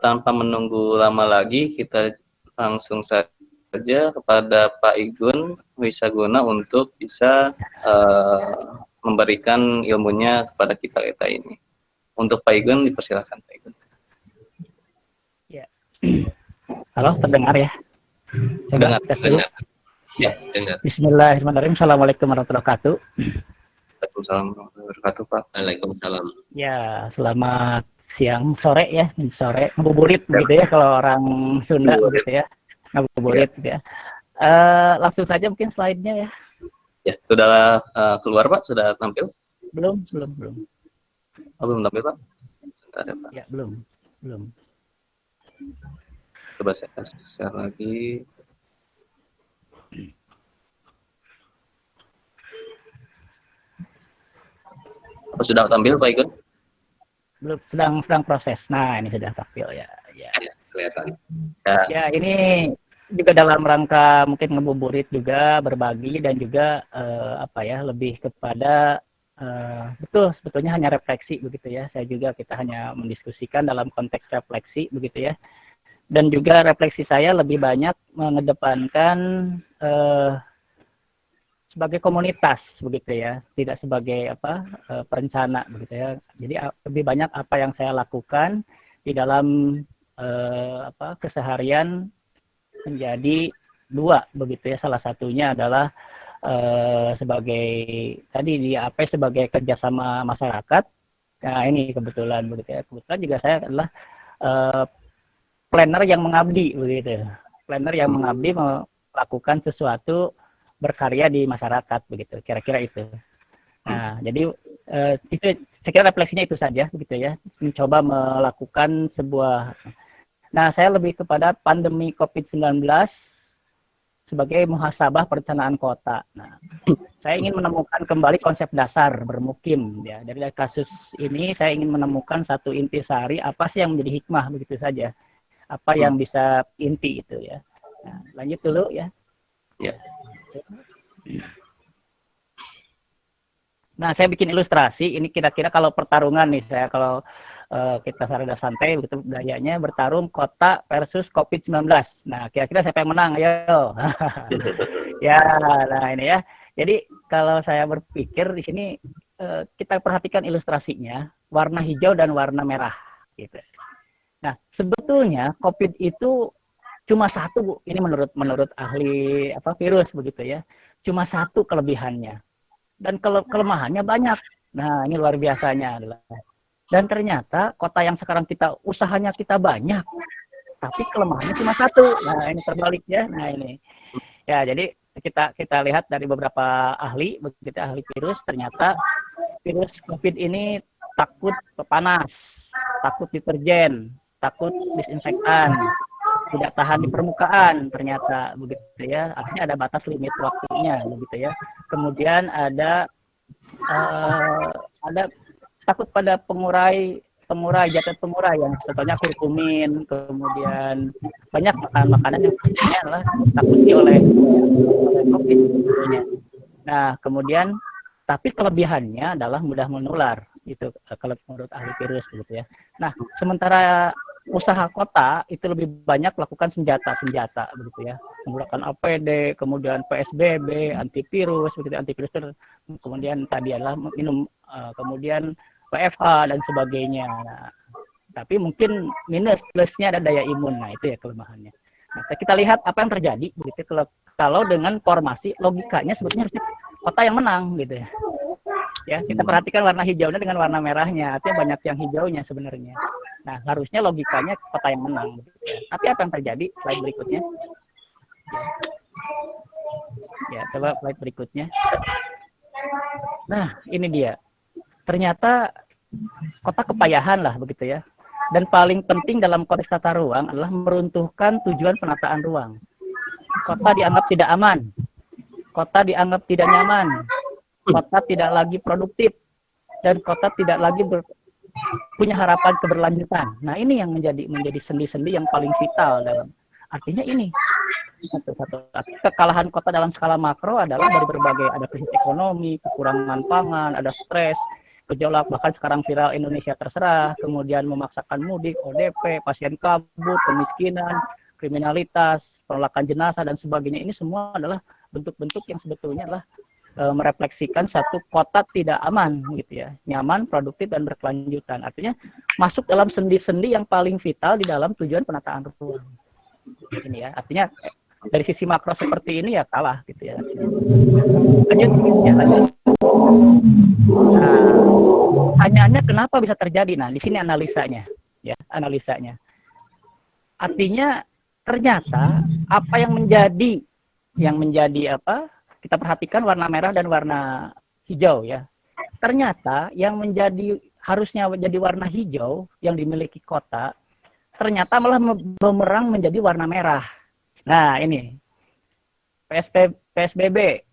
tanpa menunggu lama lagi kita langsung saja kepada Pak Igun Wisaguna untuk bisa memberikan ilmunya kepada kita ini. Untuk Pak Igun, dipersilakan Pak Igun.
Ya. Halo, terdengar ya?
Dengar.
Ya, dengar.
Bismillahirrahmanirrahim. Assalamualaikum warahmatullahi wabarakatuh.
Waalaikumsalam warahmatullahi wabarakatuh, Pak.
Waalaikumsalam.
Ya, selamat siang, sore ya, sore. Ngabuburit begitu ya kalau orang Sunda begitu ya. Ngabuburit gitu ya. Langsung saja mungkin slide-nya ya.
Ya, sudah keluar Pak? Sudah tampil?
Belum.
Oh, belum tampil Pak? Sebentar ya Pak.
Ya, belum.
Coba saya share lagi. Apa sudah tampil Pak Igun?
Belum, sedang proses. Nah, ini sudah tampil ya.
Ya, kelihatan.
Ya, ini juga dalam rangka mungkin ngebuburit juga, berbagi dan juga lebih kepada betul sebetulnya hanya refleksi begitu ya. Kita hanya mendiskusikan dalam konteks refleksi begitu ya. Dan juga refleksi saya lebih banyak mengedepankan sebagai komunitas begitu ya, tidak sebagai perencana begitu ya. Jadi lebih banyak apa yang saya lakukan di dalam keseharian menjadi dua begitu ya. Salah satunya adalah sebagai tadi di AP sebagai kerjasama masyarakat. Nah ini kebetulan begitu ya. Kebetulan juga saya adalah planner yang mengabdi begitu. Planner yang mengabdi melakukan sesuatu berkarya di masyarakat begitu. Kira-kira itu. Nah jadi itu saya kira refleksinya itu saja begitu ya. Mencoba melakukan sebuah. Nah saya lebih kepada pandemi COVID-19 sebagai muhasabah perencanaan kota. Nah, saya ingin menemukan kembali konsep dasar bermukim ya. Dari kasus ini saya ingin menemukan satu intisari apa sih yang menjadi hikmah begitu saja. Apa yang bisa inti itu ya. Nah, lanjut dulu ya.
Ya.
Nah, saya bikin ilustrasi ini kira-kira kalau pertarungan nih kita sarada santai begitu gayanya bertarung kota versus COVID-19. Nah, kira-kira siapa yang menang? Ayo. Ya, nah ini ya. Jadi kalau saya berpikir di sini kita perhatikan ilustrasinya, warna hijau dan warna merah gitu. Nah, sebetulnya COVID itu cuma satu, Bu. Ini menurut ahli virus begitu ya. Cuma satu kelebihannya. Dan kelemahannya banyak. Nah, ini luar biasanya adalah. Dan ternyata kota yang sekarang usahanya kita banyak, tapi kelemahannya cuma satu. Nah, ini terbalik ya. Nah, ini. Ya, jadi kita lihat dari beberapa ahli virus, ternyata virus COVID ini takut panas, takut deterjen, takut disinfektan, tidak tahan di permukaan ternyata begitu ya. Artinya ada batas limit waktunya begitu ya. Kemudian ada takut pada pengurai zat pengurai yang sebetulnya kurkumin, kemudian banyak makanan yang adalah takuti oleh COVID sebetulnya. Nah, kemudian tapi kelebihannya adalah mudah menular itu kalau menurut ahli virus gitu ya. Nah, sementara usaha kota itu lebih banyak melakukan senjata begitu ya, menggunakan APD, kemudian PSBB, antivirus begitu, antivirus kemudian tadi adalah minum kemudian WFH dan sebagainya. Nah, tapi mungkin plusnya ada daya imun. Nah, itu ya kelemahannya. Nah, kita lihat apa yang terjadi begitu kalau dengan formasi logikanya sebetulnya harusnya kota yang menang gitu ya. Ya, kita perhatikan warna hijaunya dengan warna merahnya, artinya banyak yang hijaunya sebenarnya. Nah, harusnya logikanya kota yang menang gitu ya. Tapi apa yang terjadi? Slide berikutnya. Ya, coba slide berikutnya. Nah, ini dia. Ternyata kota kepayahan lah begitu ya. Dan paling penting dalam konteks tata ruang adalah meruntuhkan tujuan penataan ruang. Kota dianggap tidak aman. Kota dianggap tidak nyaman. Kota tidak lagi produktif. Dan kota tidak lagi punya harapan keberlanjutan. Nah, ini yang menjadi sendi-sendi yang paling vital dalam. Artinya ini satu-satu. Kekalahan kota dalam skala makro adalah dari berbagai, ada krisis ekonomi, kekurangan pangan, ada stres, gejolak, bahkan sekarang viral Indonesia terserah, kemudian memaksakan mudik, ODP, pasien kabur, kemiskinan, kriminalitas, penolakan jenazah dan sebagainya. Ini semua adalah bentuk-bentuk yang sebetulnya adalah merefleksikan satu kota tidak aman gitu ya, nyaman, produktif dan berkelanjutan. Artinya masuk dalam sendi-sendi yang paling vital di dalam tujuan penataan ruang. Ini ya, artinya dari sisi makro seperti ini ya kalah gitu ya. Lanjut ya, lanjut. Nah, pertanyaannya kenapa bisa terjadi? Nah, di sini analisanya ya, analisanya. Artinya ternyata apa yang menjadi apa? Kita perhatikan warna merah dan warna hijau ya. Ternyata yang harusnya menjadi warna hijau yang dimiliki kota, ternyata malah bumerang menjadi warna merah. Nah, ini PSBB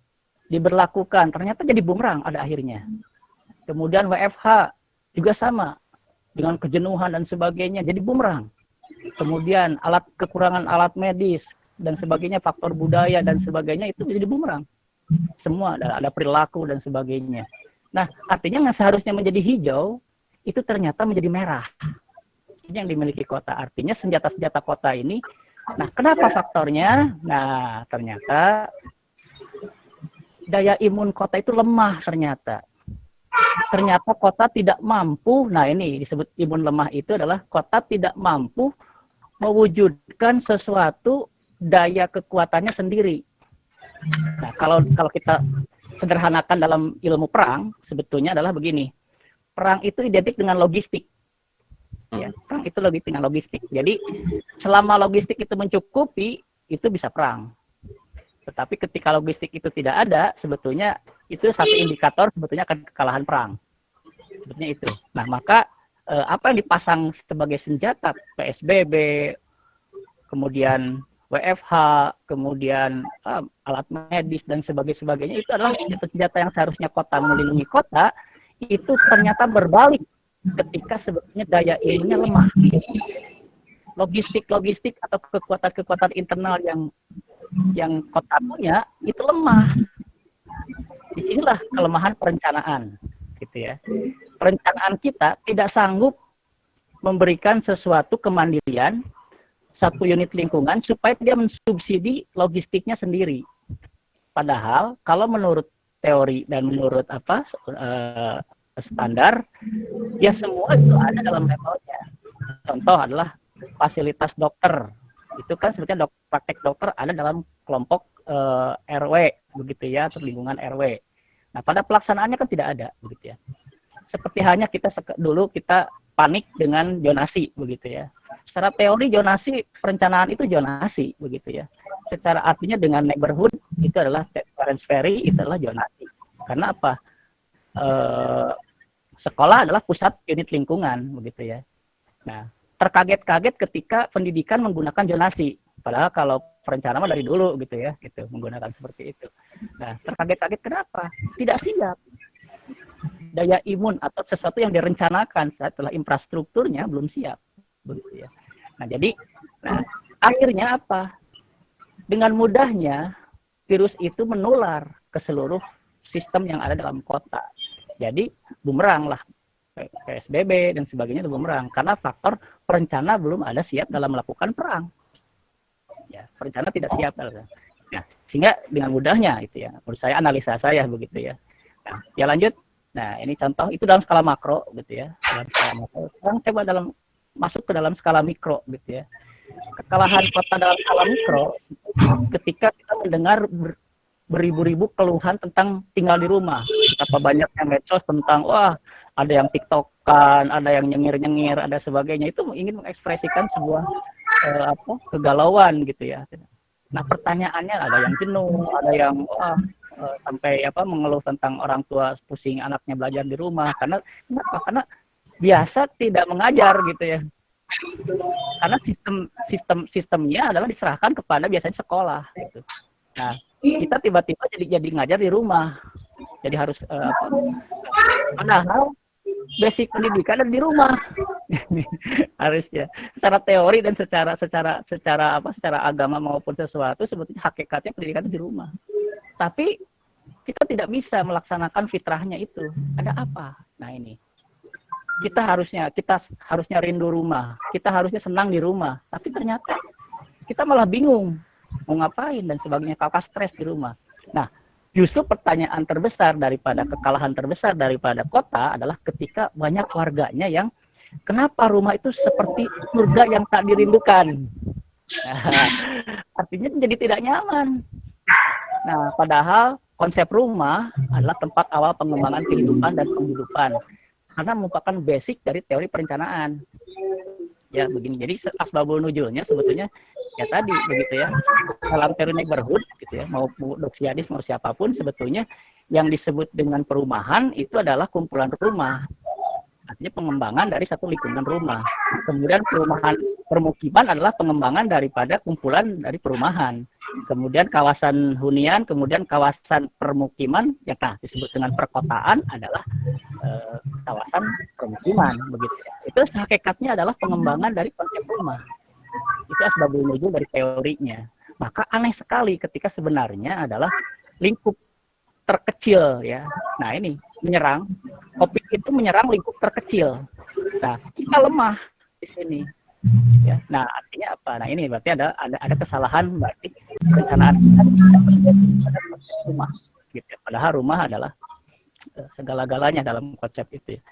diberlakukan, ternyata jadi bumerang ada akhirnya. Kemudian WFH juga sama, dengan kejenuhan dan sebagainya, jadi bumerang. Kemudian kekurangan alat medis dan sebagainya, faktor budaya dan sebagainya, itu jadi bumerang. Semua ada perilaku dan sebagainya. Nah, artinya yang seharusnya menjadi hijau, itu ternyata menjadi merah. Ini yang dimiliki kota. Artinya senjata-senjata kota ini, nah kenapa faktornya? Nah, ternyata daya imun kota itu lemah ternyata. Ternyata kota tidak mampu, nah ini disebut imun lemah itu adalah kota tidak mampu mewujudkan sesuatu daya kekuatannya sendiri. Nah, kalau kita sederhanakan dalam ilmu perang, sebetulnya adalah begini. Perang itu identik dengan logistik. Ya, perang itu identik dengan logistik. Jadi, selama logistik itu mencukupi, itu bisa perang. Tetapi ketika logistik itu tidak ada, sebetulnya itu satu indikator sebetulnya akan kekalahan perang. Sebetulnya itu. Nah, maka apa yang dipasang sebagai senjata, PSBB, kemudian WFH, kemudian alat medis dan sebagainya, itu adalah senjata yang seharusnya kota melindungi kota, itu ternyata berbalik ketika sebetulnya daya imunnya lemah. Logistik atau kekuatan internal yang kota punya itu lemah. Disinilah kelemahan perencanaan, gitu ya. Perencanaan kita tidak sanggup memberikan sesuatu kemandirian satu unit lingkungan supaya dia mensubsidi logistiknya sendiri. Padahal kalau menurut teori dan menurut standar, ya semua itu ada dalam levelnya. Contoh adalah fasilitas dokter. Itu kan sebetulnya praktek dokter ada dalam kelompok RW begitu ya, atau lingkungan RW. Nah, pada pelaksanaannya kan tidak ada begitu ya. Seperti hanya kita panik dengan zonasi begitu ya. Secara teori zonasi, perencanaan itu zonasi begitu ya. Secara artinya dengan neighborhood itu adalah transferi, itu adalah zonasi. Karena apa? Sekolah adalah pusat unit lingkungan begitu ya. Nah, terkaget-kaget ketika pendidikan menggunakan zonasi. Padahal kalau perencanaan dari dulu gitu ya, gitu menggunakan seperti itu. Nah, terkaget-kaget kenapa? Tidak siap. Daya imun atau sesuatu yang direncanakan setelah infrastrukturnya belum siap, begitu ya. Nah, jadi, akhirnya apa? Dengan mudahnya virus itu menular ke seluruh sistem yang ada dalam kota. Jadi bumerang lah, PSBB dan sebagainya itu bumerang karena faktor perencana belum ada siap dalam melakukan perang. Ya, perencana tidak siap dalam. Nah, sehingga dengan mudahnya itu ya, menurut saya analisa saya begitu ya. Nah, ya lanjut. Nah, ini contoh itu dalam skala makro gitu ya. Dalam skala makro. Sekarang coba masuk ke dalam skala mikro gitu ya. kekalahan kota dalam skala mikro ketika kita mendengar beribu-ribu keluhan tentang tinggal di rumah. Betapa banyaknya medsos tentang wah ada yang tiktokan, ada yang nyengir-nyengir, ada sebagainya. Itu ingin mengekspresikan sebuah kegalauan gitu ya. Nah pertanyaannya ada yang jenuh, ada yang wah sampai mengeluh tentang orang tua pusing anaknya belajar di rumah karena kenapa? Karena biasa tidak mengajar gitu ya. Karena sistemnya adalah diserahkan kepada biasanya sekolah gitu. Nah, kita tiba-tiba jadi ngajar di rumah. Jadi harus padahal basic pendidikan ada di rumah. Harusnya secara teori dan secara agama maupun sesuatu sebetulnya hakikatnya pendidikan di rumah. Tapi kita tidak bisa melaksanakan fitrahnya itu. Ada apa? Nah, ini. Kita harusnya rindu rumah. Kita harusnya senang di rumah. Tapi ternyata kita malah bingung mau ngapain dan sebagainya, kakak stres di rumah. Nah, justru pertanyaan terbesar daripada kekalahan terbesar daripada kota adalah ketika banyak warganya yang kenapa rumah itu seperti surga yang tak dirindukan. Nah, artinya jadi tidak nyaman. Nah, padahal konsep rumah adalah tempat awal pengembangan kehidupan dan penghidupan. Karena merupakan basic dari teori perencanaan. Ya begini, jadi asbabul nuzulnya sebetulnya ya tadi begitu ya, dalam teori neighborhood gitu ya, mau Doxiadis mau siapapun sebetulnya yang disebut dengan perumahan itu adalah kumpulan rumah, artinya pengembangan dari satu lingkungan rumah. Kemudian permukiman adalah pengembangan daripada kumpulan dari perumahan. Kemudian kawasan hunian, kemudian kawasan permukiman, ya nah disebut dengan perkotaan adalah kawasan permukiman begitu ya. Itu hakikatnya adalah pengembangan dari konsep rumah. Itu asbabul nuzul dari teorinya. Maka aneh sekali ketika sebenarnya adalah lingkup terkecil ya. Nah, ini menyerang COVID itu menyerang lingkup terkecil. Nah, kita lemah di sini. Ya. Nah, artinya apa? Nah, ini berarti ada kesalahan berarti perencanaan kita pada konsep rumah gitu. Padahal rumah adalah segala-galanya dalam konsep itu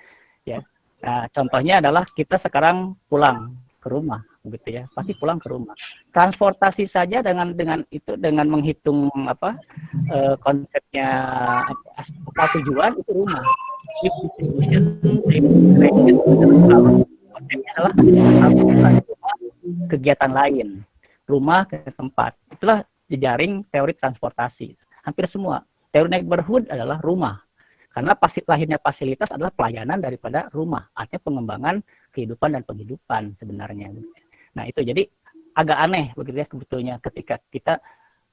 ya. Nah, contohnya adalah kita sekarang pulang ke rumah begitu ya, pasti pulang ke rumah. Transportasi saja dengan menghitung konsepnya tujuan itu rumah. Konsepnya adalah kegiatan lain, rumah ke tempat. Itulah jejaring teori transportasi. Hampir semua teori neighborhood adalah rumah. Karena lahirnya fasilitas adalah pelayanan daripada rumah, artinya pengembangan kehidupan dan penghidupan sebenarnya. Nah itu jadi agak aneh begitu ya sebetulnya ketika kita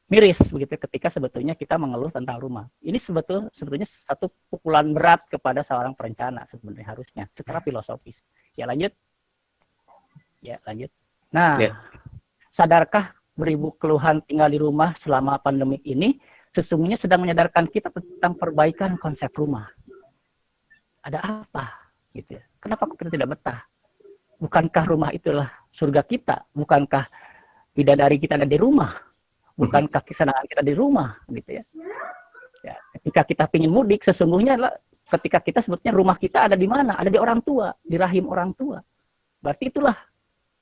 miris begitu ketika sebetulnya kita mengeluh tentang rumah. Ini sebetulnya satu pukulan berat kepada seorang perencana sebenarnya harusnya secara filosofis. Ya lanjut. Nah, sadarkah beribu keluhan tinggal di rumah selama pandemik ini sesungguhnya sedang menyadarkan kita tentang perbaikan konsep rumah. Ada apa? Gitu ya. Kenapa kita tidak betah? Bukankah rumah itulah surga kita? Bukankah bidadari kita ada di rumah? Bukankah kesenangan kita di rumah? Gitu ya. Ya, ketika kita ingin mudik, sesungguhnya adalah ketika kita sebutnya rumah kita ada di mana? Ada di orang tua, di rahim orang tua. Berarti itulah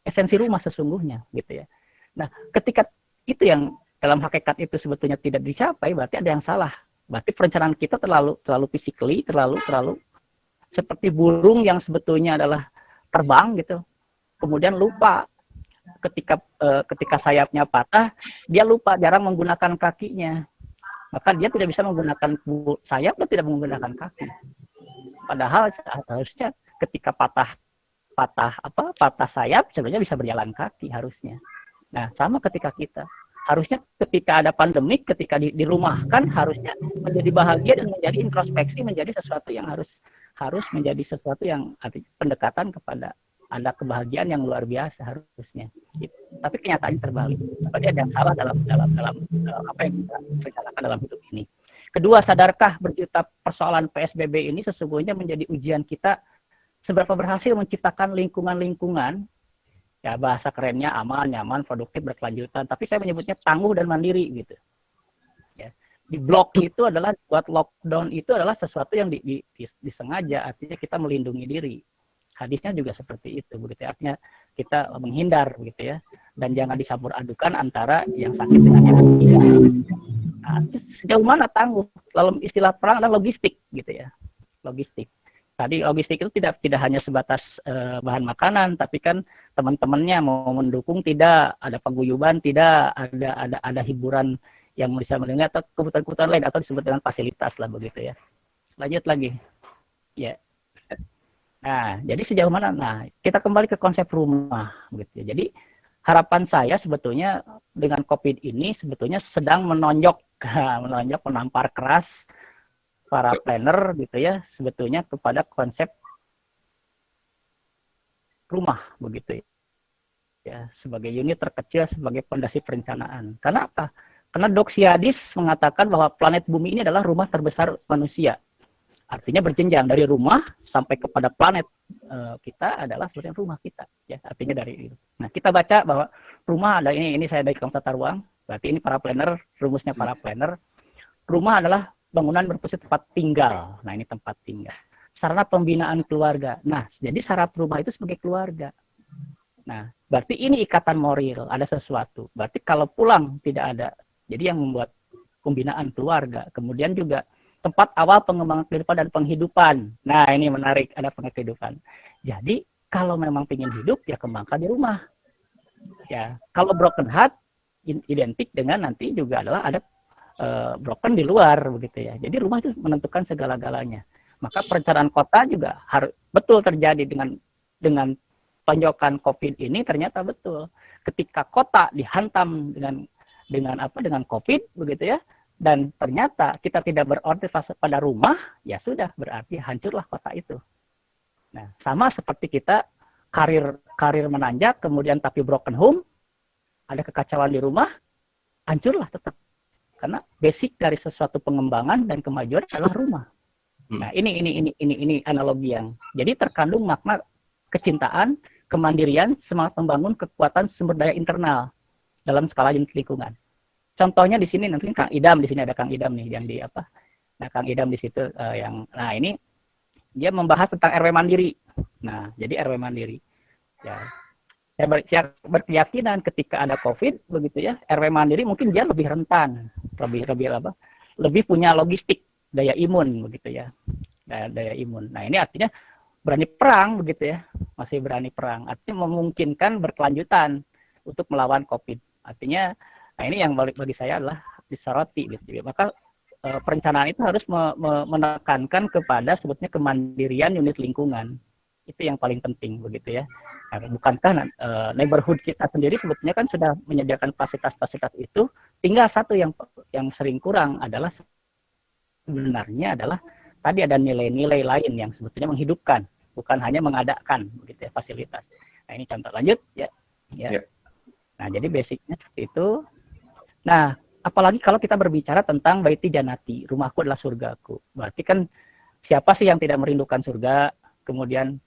esensi rumah sesungguhnya, gitu ya. Nah, ketika itu yang dalam hakikat itu sebetulnya tidak dicapai, berarti ada yang salah. Berarti perencanaan kita terlalu physically, terlalu seperti burung yang sebetulnya adalah terbang gitu. Kemudian lupa ketika sayapnya patah, dia lupa jarang menggunakan kakinya. Maka dia tidak bisa menggunakan sayap dan tidak menggunakan kaki. Padahal harusnya ketika patah sayap sebenarnya bisa berjalan kaki harusnya. Nah, sama ketika kita harusnya ketika ada pandemik, ketika dirumahkan harusnya menjadi bahagia dan menjadi introspeksi, menjadi sesuatu yang harus menjadi sesuatu yang pendekatan kepada ada kebahagiaan yang luar biasa harusnya. Gitu. Tapi kenyataannya terbalik. Berarti ada yang salah dalam apa yang kita rencanakan dalam hidup ini. Kedua, sadarkah berjuta persoalan PSBB ini sesungguhnya menjadi ujian kita seberapa berhasil menciptakan lingkungan-lingkungan, ya bahasa kerennya aman, nyaman, produktif, berkelanjutan. Tapi saya menyebutnya tangguh dan mandiri gitu. Ya. Di blok itu adalah buat lockdown itu adalah sesuatu yang disengaja, artinya kita melindungi diri. Hadisnya juga seperti itu, begitu ya. Artinya kita menghindar, begitu ya, dan jangan dicampur adukan antara yang sakit dengan yang tidak. Nah, sejauh mana tangguh? Dalam istilah perang adalah logistik, gitu ya, logistik. Tadi logistik itu tidak hanya sebatas bahan makanan, tapi kan teman-temannya mau mendukung, tidak ada paguyuban, tidak ada hiburan yang bisa mendengar, atau kebutuhan-kebutuhan lain, atau disebut dengan fasilitas lah, begitu ya. Lanjut lagi, ya. Nah, jadi sejauh mana? Nah, kita kembali ke konsep rumah, begitu ya. Jadi harapan saya sebetulnya dengan COVID ini sebetulnya sedang menonjok, menampar keras para planner, gitu ya, sebetulnya kepada konsep rumah, begitu ya, sebagai unit terkecil, sebagai fondasi perencanaan. Karena apa? Karena Doxiadis mengatakan bahwa planet bumi ini adalah rumah terbesar manusia. Artinya berjenjang dari rumah sampai kepada planet kita adalah sebenarnya rumah kita, ya, artinya dari itu. Nah, kita baca bahwa rumah ada ini saya dari Kamus Tata Ruang, berarti ini para planner, rumusnya para planner. Rumah adalah bangunan berfungsi tempat tinggal. Nah, ini tempat tinggal. Sarana pembinaan keluarga. Nah, jadi syarat rumah itu sebagai keluarga. Nah, berarti ini ikatan moral, ada sesuatu. Berarti kalau pulang tidak ada. Jadi yang membuat pembinaan keluarga, kemudian juga tempat awal pengembangan kehidupan dan penghidupan. Nah, ini menarik, ada penghidupan. Jadi, kalau memang ingin hidup, ya kembangkan di rumah. Ya, kalau broken heart, identik dengan nanti juga adalah ada broken di luar, begitu ya. Jadi, rumah itu menentukan segala-galanya. Maka perencanaan kota juga harus betul terjadi dengan tonjokan COVID ini, ternyata betul. Ketika kota dihantam dengan COVID, begitu ya, dan ternyata kita tidak berorientasi pada rumah, ya sudah, berarti hancurlah kota itu. Nah, sama seperti kita karir menanjak, kemudian tapi broken home, ada kekacauan di rumah, hancurlah tetap. Karena basic dari sesuatu pengembangan dan kemajuan adalah rumah. Nah, ini analogi yang jadi terkandung makna kecintaan, kemandirian, semangat membangun kekuatan sumber daya internal dalam skala unit lingkungan. Contohnya di sini nanti Kang Idam, di sini ada Kang Idam nih yang di apa? Nah, Kang Idam di situ nah ini dia membahas tentang RW mandiri. Nah, jadi RW mandiri. Ya. Saya berkeyakinan ketika ada COVID begitu ya, RW mandiri mungkin dia lebih rentan, lebih punya logistik, daya imun begitu ya. Daya imun. Nah, ini artinya berani perang begitu ya. Masih berani perang. Artinya memungkinkan berkelanjutan untuk melawan COVID. Artinya nah ini yang bagi saya adalah disoroti gitu. Maka perencanaan itu harus menekankan kepada sebetulnya kemandirian unit lingkungan. Itu yang paling penting begitu ya. Nah, bukankah neighborhood kita sendiri sebetulnya kan sudah menyediakan fasilitas-fasilitas itu, tinggal satu yang sering kurang adalah sebenarnya adalah tadi ada nilai-nilai lain yang sebetulnya menghidupkan, bukan hanya mengadakan begitu ya fasilitas. Nah, ini contoh lanjut ya. Ya. Nah, jadi basicnya seperti itu. Nah, apalagi kalau kita berbicara tentang baiti janati, rumahku adalah surgaku. Berarti kan siapa sih yang tidak merindukan surga? Kemudian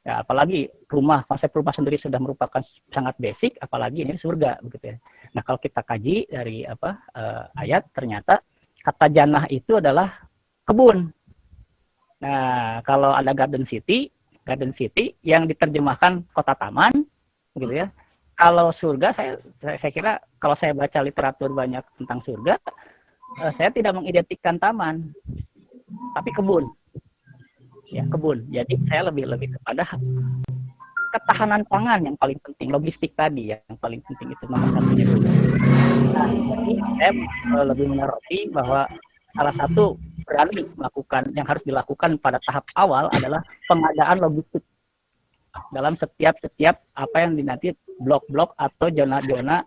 ya apalagi konsep rumah sendiri sudah merupakan sangat basic, apalagi ini surga begitu ya. Nah, kalau kita kaji dari ayat, ternyata kata jannah itu adalah kebun. Nah, kalau ada garden city yang diterjemahkan kota taman begitu ya. Kalau surga, saya kira kalau saya baca literatur banyak tentang surga, saya tidak mengidentikan taman, tapi kebun. Ya, kebun. Jadi saya lebih kepada ketahanan pangan yang paling penting, logistik tadi yang paling penting itu nomor satunya. Nah, jadi saya lebih menyoroti bahwa salah satu berani melakukan yang harus dilakukan pada tahap awal adalah pengadaan logistik dalam setiap apa yang nanti blok-blok atau zona-zona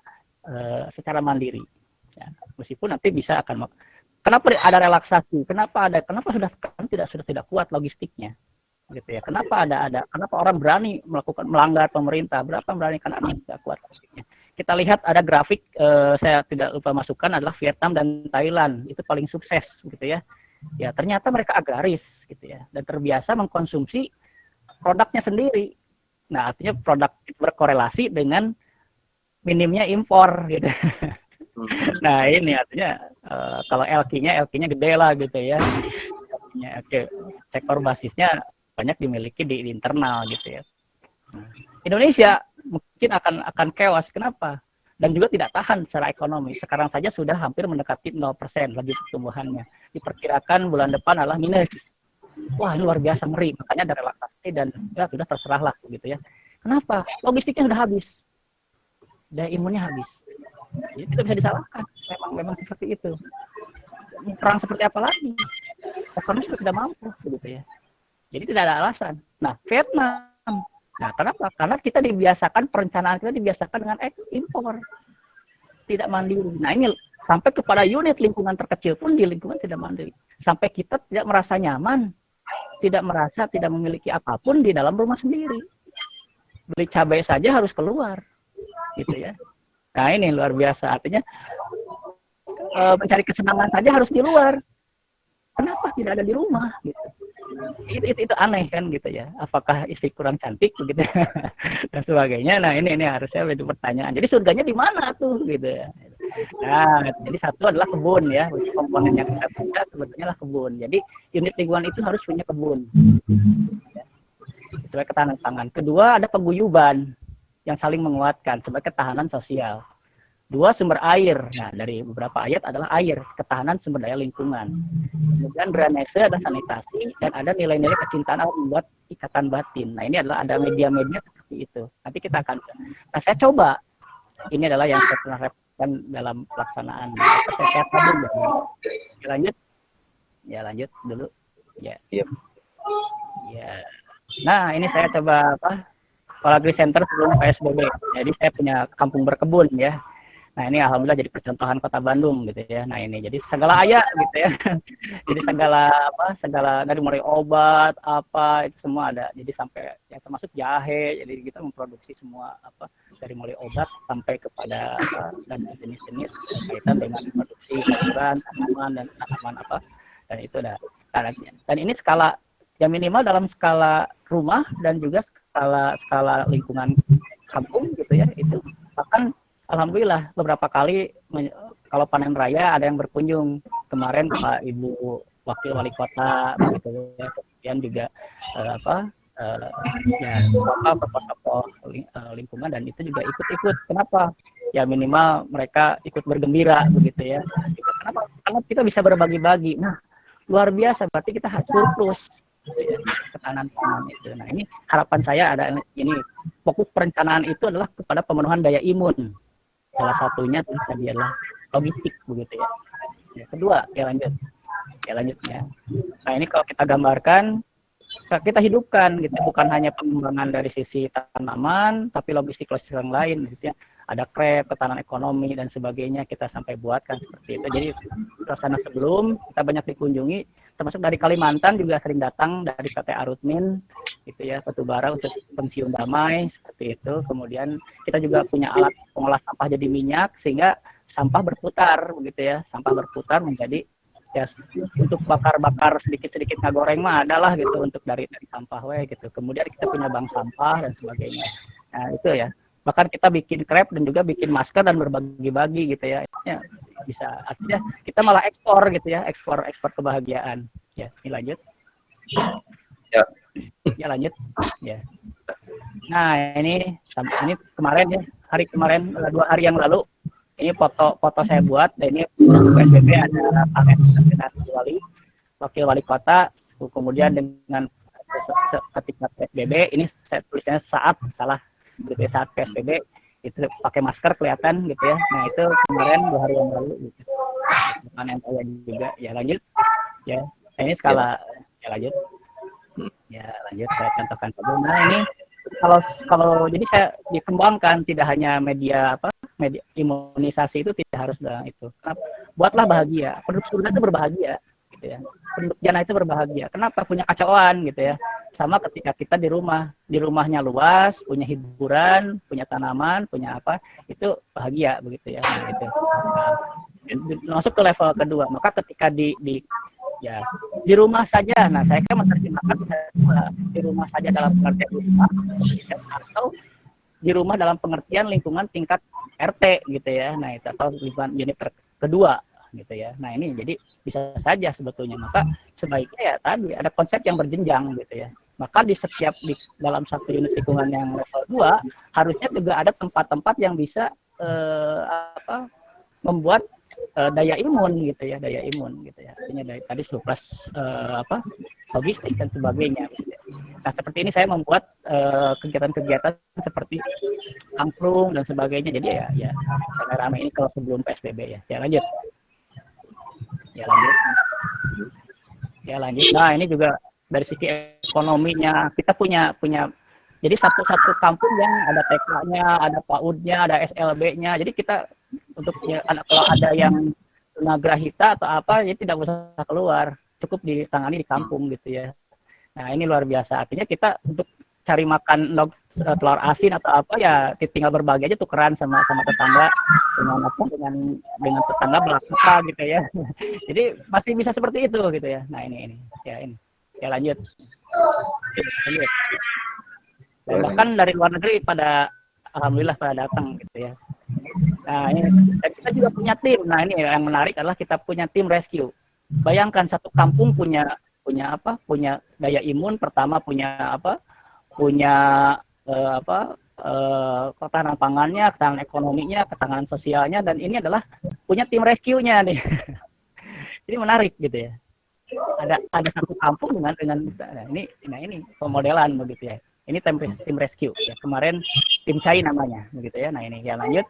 secara mandiri. Ya, meskipun nanti bisa akan kenapa ada relaksasi? Kenapa sudah tidak kuat logistiknya? Gitu ya. Kenapa kenapa orang berani melanggar pemerintah? Berapa berani karena tidak kuat logistiknya. Kita lihat ada grafik saya tidak lupa masukkan adalah Vietnam dan Thailand. Itu paling sukses gitu ya. Ya, ternyata mereka agraris gitu ya dan terbiasa mengkonsumsi produknya sendiri. Nah, artinya produk berkorelasi dengan minimnya impor gitu. Nah, ini artinya kalau LQ-nya gede lah gitu ya. Sektor basisnya banyak dimiliki di internal gitu ya. Nah, Indonesia mungkin akan chaos. Kenapa? Dan juga tidak tahan secara ekonomi. Sekarang saja sudah hampir mendekati 0% lagi pertumbuhannya. Diperkirakan bulan depan adalah minus. Wah, ini luar biasa ngeri. Makanya ada relaksasi dan ya sudah terserah lah gitu ya. Kenapa? Logistiknya sudah habis. Daya imunnya habis. Jadi tidak bisa disalahkan. Memang seperti itu. Perang seperti apa lagi? Ekonomi sudah tidak mampu gitu ya. Jadi tidak ada alasan. Nah, Vietnam. Nah, kenapa? Karena kita dibiasakan, perencanaan kita dibiasakan dengan impor. Tidak mandiri. Nah, ini sampai kepada unit lingkungan terkecil pun di lingkungan tidak mandiri. Sampai kita tidak merasa nyaman, tidak memiliki apapun di dalam rumah sendiri. Beli cabai saja harus keluar. Gitu ya. Nah, ini luar biasa. Artinya mencari kesenangan saja harus di luar. Kenapa tidak ada di rumah gitu? Itu aneh kan gitu ya. Apakah istri kurang cantik begitu dan sebagainya. Nah, ini harusnya menjadi pertanyaan. Jadi surganya di mana tuh gitu ya. Nah, jadi satu adalah kebun ya. Komponen yang kita punya sebetulnya adalah kebun. Jadi unit lingkungan itu harus punya kebun. Sesuai ketahanan pangan. Kedua ada paguyuban yang saling menguatkan sebagai ketahanan sosial. Dua, sumber air. Nah, dari beberapa ayat adalah air, ketahanan sumber daya lingkungan. Kemudian drainase, ada sanitasi, dan ada nilai-nilai kecintaan yang membuat ikatan batin. Nah, ini adalah ada media-media seperti itu. Nanti kita akan. Nah, saya coba. Ini adalah yang saya pernah repotkan dalam pelaksanaan. Saya dulu. Lanjut. Ya, lanjut dulu. Ya.
Yep.
Ya. Nah, ini saya coba Agri Center sebelum PSBB. Jadi saya punya kampung berkebun ya. Nah, ini alhamdulillah jadi percontohan Kota Bandung gitu ya. Nah, ini jadi segala aya gitu ya. Jadi segala dari mulai obat itu semua ada. Jadi sampai ya termasuk jahe. Jadi kita memproduksi semua dari mulai obat sampai kepada dan jenis-jenis berkaitan dengan produksi sayuran, tanaman dan itu ada. Dan ini skala yang minimal dalam skala rumah dan juga skala lingkungan kampung gitu ya. Itu bahkan alhamdulillah beberapa kali kalau panen raya ada yang berkunjung. Kemarin Pak Ibu Wakil Wali Kota begitu ya. Kemudian juga tokoh lingkungan dan itu juga ikut. Kenapa? Ya minimal mereka ikut bergembira begitu ya. Kenapa? Karena kita bisa berbagi-bagi. Nah, luar biasa berarti kita harus surplus ketahanan pangan itu. Nah, ini harapan saya ada ini fokus perencanaan itu adalah kepada pemenuhan daya imun. Salah satunya tadi adalah logistik begitu ya. Kedua, lanjut ya. Nah, ini kalau kita gambarkan, kita hidupkan gitu, bukan hanya pengembangan dari sisi tanaman, tapi logistik yang lain gitu ya. Ada krep, ketahanan ekonomi dan sebagainya kita sampai buatkan seperti itu. Jadi suasana sebelum kita banyak dikunjungi, termasuk dari Kalimantan juga sering datang dari PT Arutmin gitu ya, batubara untuk pensiun damai seperti itu. Kemudian kita juga punya alat pengolah sampah jadi minyak sehingga sampah berputar begitu ya. Sampah berputar menjadi ya untuk bakar-bakar sedikit-sedikit ngagoreng mah adalah gitu untuk dari sampah gitu. Kemudian kita punya bank sampah dan sebagainya. Nah, itu ya. Bahkan kita bikin krep dan juga bikin masker dan berbagi-bagi gitu ya. Bisa artinya kita malah ekspor gitu ya, ekspor kebahagiaan. Ya, ini lanjut. Ya lanjut. Ya. Nah, ini kemarin ya, dua hari yang lalu ini foto saya buat. Dan ini PSBB ada Pak Wakil Wali Kota, kemudian dengan ketika PSBB ini saya tulisnya saat PSBB itu pakai masker kelihatan gitu ya. Nah, itu kemarin 2 hari yang lalu gitu. Yang saya juga ya lanjut ya. Nah, ini skala ya lanjut. Ya lanjut saya contohkan saja. Nah, ini kalau jadi saya dikembangkan tidak hanya media imunisasi itu tidak harus dalam itu. Buatlah bahagia. Penduduk surga itu berbahagia gitu ya. Penduduk jannah itu berbahagia. Kenapa? Punya kacauan gitu ya. Sama ketika kita di rumahnya luas, punya hiburan, punya tanaman, punya itu bahagia begitu ya. Nah, itu. Nah, masuk ke level kedua. Maka ketika di rumah saja. Nah, saya kan menerjemahkan di rumah saja dalam pengertian rumah atau di rumah dalam pengertian lingkungan tingkat RT gitu ya. Nah, itu atau lingkungan unit kedua gitu ya. Nah, ini jadi bisa saja sebetulnya. Maka sebaiknya ya tadi ada konsep yang berjenjang gitu ya. Maka di dalam satu unit lingkungan yang level 2 harusnya juga ada tempat-tempat yang bisa membuat daya imun gitu ya, artinya dari tadi surplus logistik dan sebagainya gitu ya. Nah seperti ini saya membuat kegiatan-kegiatan seperti angklung dan sebagainya, jadi ya rame-rame ini kalau sebelum PSBB ya lanjut. Nah ini juga dari sisi ekonominya kita punya jadi satu kampung yang ada TK-nya, ada PAUD-nya, ada SLB-nya. Jadi kita untuk kalau ada yang tunagrahita atau apa, ya tidak usah keluar, cukup ditangani di kampung gitu ya. Nah ini luar biasa. Artinya kita untuk cari makan telur asin atau apa ya tinggal berbagi aja, tukeran sama tetangga dengan tetangga belakang gitu ya. Jadi masih bisa seperti itu gitu ya. Nah ini lanjut. Dan bahkan dari luar negeri alhamdulillah pada datang gitu ya. Nah ini kita juga punya tim. Nah ini yang menarik adalah kita punya tim rescue. Bayangkan satu kampung punya daya imun, pertama punya ketahanan pangannya, ketahanan ekonominya, ketahanan sosialnya, dan ini adalah punya tim rescue-nya nih. Jadi menarik gitu ya. Ada satu kampung dengan ini pemodelan begitu ya. Ini tim rescue ya. Kemarin tim Cai namanya begitu ya. Nah ini ya lanjut.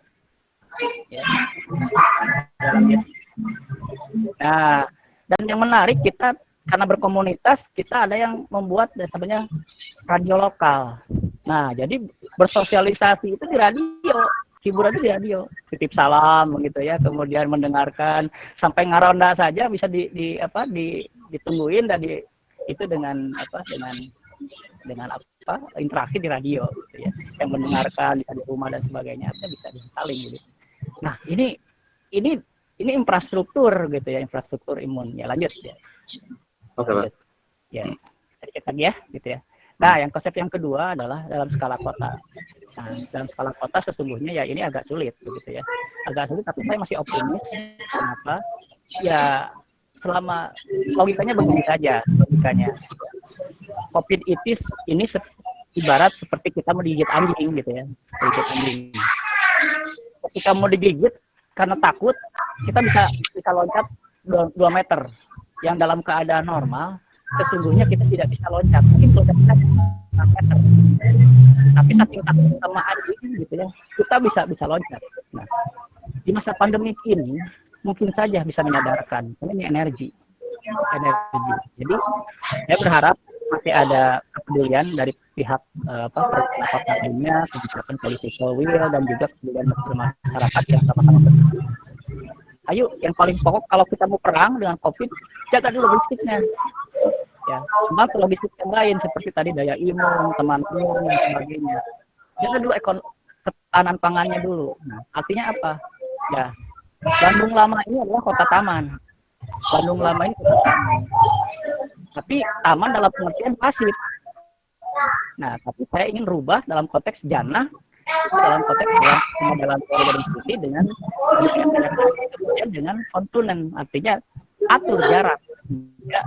Nah, dan yang menarik kita karena berkomunitas, kita ada yang membuat sebenarnya radio lokal. Nah, jadi bersosialisasi itu di radio, hiburan itu di radio, titip salam begitu ya, kemudian mendengarkan sampai ngaronda saja bisa ditungguin dan itu dengan interaksi di radio gitu ya, yang mendengarkan di rumah dan sebagainya, bisa saling gitu. Nah ini infrastruktur gitu ya, infrastruktur imun ya. Lanjut ya.
Oke,
ya sedikit lagi ya gitu ya. Nah yang konsep yang kedua adalah dalam skala kota. Nah dalam skala kota sesungguhnya ya ini agak sulit begitu ya, tapi saya masih optimis. Kenapa? Ya selama logikanya begini saja, COVID ini ibarat seperti kita mau digigit anjing gitu ya, ketika mau digigit karena takut kita bisa loncat 2 meter, yang dalam keadaan normal sesungguhnya kita tidak bisa loncat, mungkin loncat kita 6 meter, tapi saking takut sama anjing gitu ya kita bisa loncat. Nah di masa pandemi ini mungkin saja bisa menyadarkan ini energi. Jadi saya berharap masih ada kepedulian dari pihak lainnya, kebijakan political will, dan juga kepedulian masyarakat yang sama-sama bersama. Ayo, yang paling pokok kalau kita mau perang dengan COVID, jaga dulu logistiknya. Ya, memang logistik yang lain seperti tadi daya imun, teman dan sebagainya. Jaga dulu ketahanan pangannya dulu. Nah, artinya apa? Ya, Bandung Lama ini adalah kota taman. Tapi taman dalam pengertian pasif. Nah, tapi saya ingin rubah dalam konteks jannah, dalam konteks dalam koridor dengan kontunen, artinya atur jarak. Ya,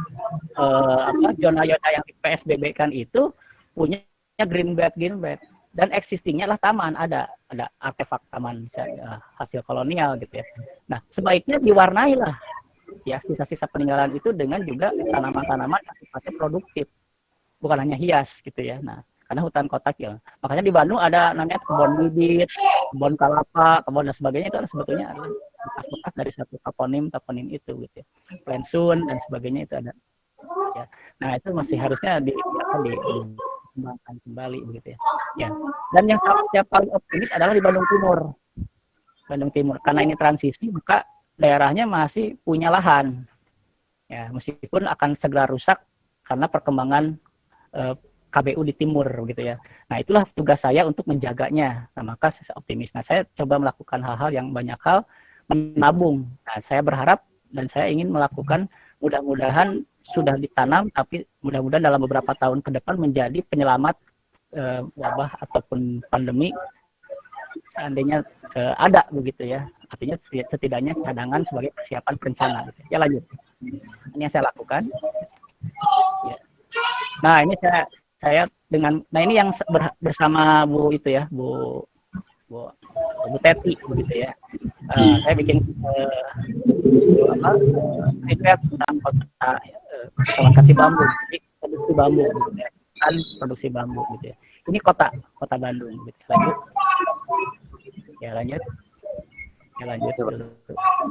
zona-zona yang di PSBB kan itu punya green belt, dan existingnya lah taman, ada artefak taman hasil kolonial gitu ya. Nah, sebaiknya diwarnai lah ya sisa-sisa peninggalan itu dengan juga tanaman-tanaman yang sifatnya produktif, bukan hanya hias gitu ya. Nah, karena hutan kota ya, makanya di Bandung ada namanya kebun bibit, kebun kelapa, kebun dan sebagainya, itu sebetulnya adalah bekas-bekas dari satu toponim itu gitu ya. Plansun dan sebagainya itu ada ya. Nah, itu masih harusnya dikembangkan kembali begitu ya. Ya. Dan yang paling optimis adalah di Bandung Timur, karena ini transisi, maka daerahnya masih punya lahan, ya meskipun akan segera rusak karena perkembangan KBU di timur gitu ya. Nah itulah tugas saya untuk menjaganya. Nah maka saya optimis. Nah saya coba melakukan hal-hal yang banyak hal menabung. Nah saya berharap dan saya ingin melakukan, mudah-mudahan sudah ditanam, tapi mudah-mudahan dalam beberapa tahun ke depan menjadi penyelamat wabah ataupun pandemi seandainya ada begitu ya. Artinya setidaknya cadangan sebagai persiapan berencana. Gitu. Ya lanjut. Ini yang saya lakukan. Ya. Nah ini saya dengan, nah ini yang bersama Bu itu ya, Bu Teti begitu ya. Saya bikin riset tentang kota Taman Kati Bambu, jadi produksi bambu gitu ya, kan produksi bambu gitu ya. Ini kota Bandung gitu. Lanjut dulu.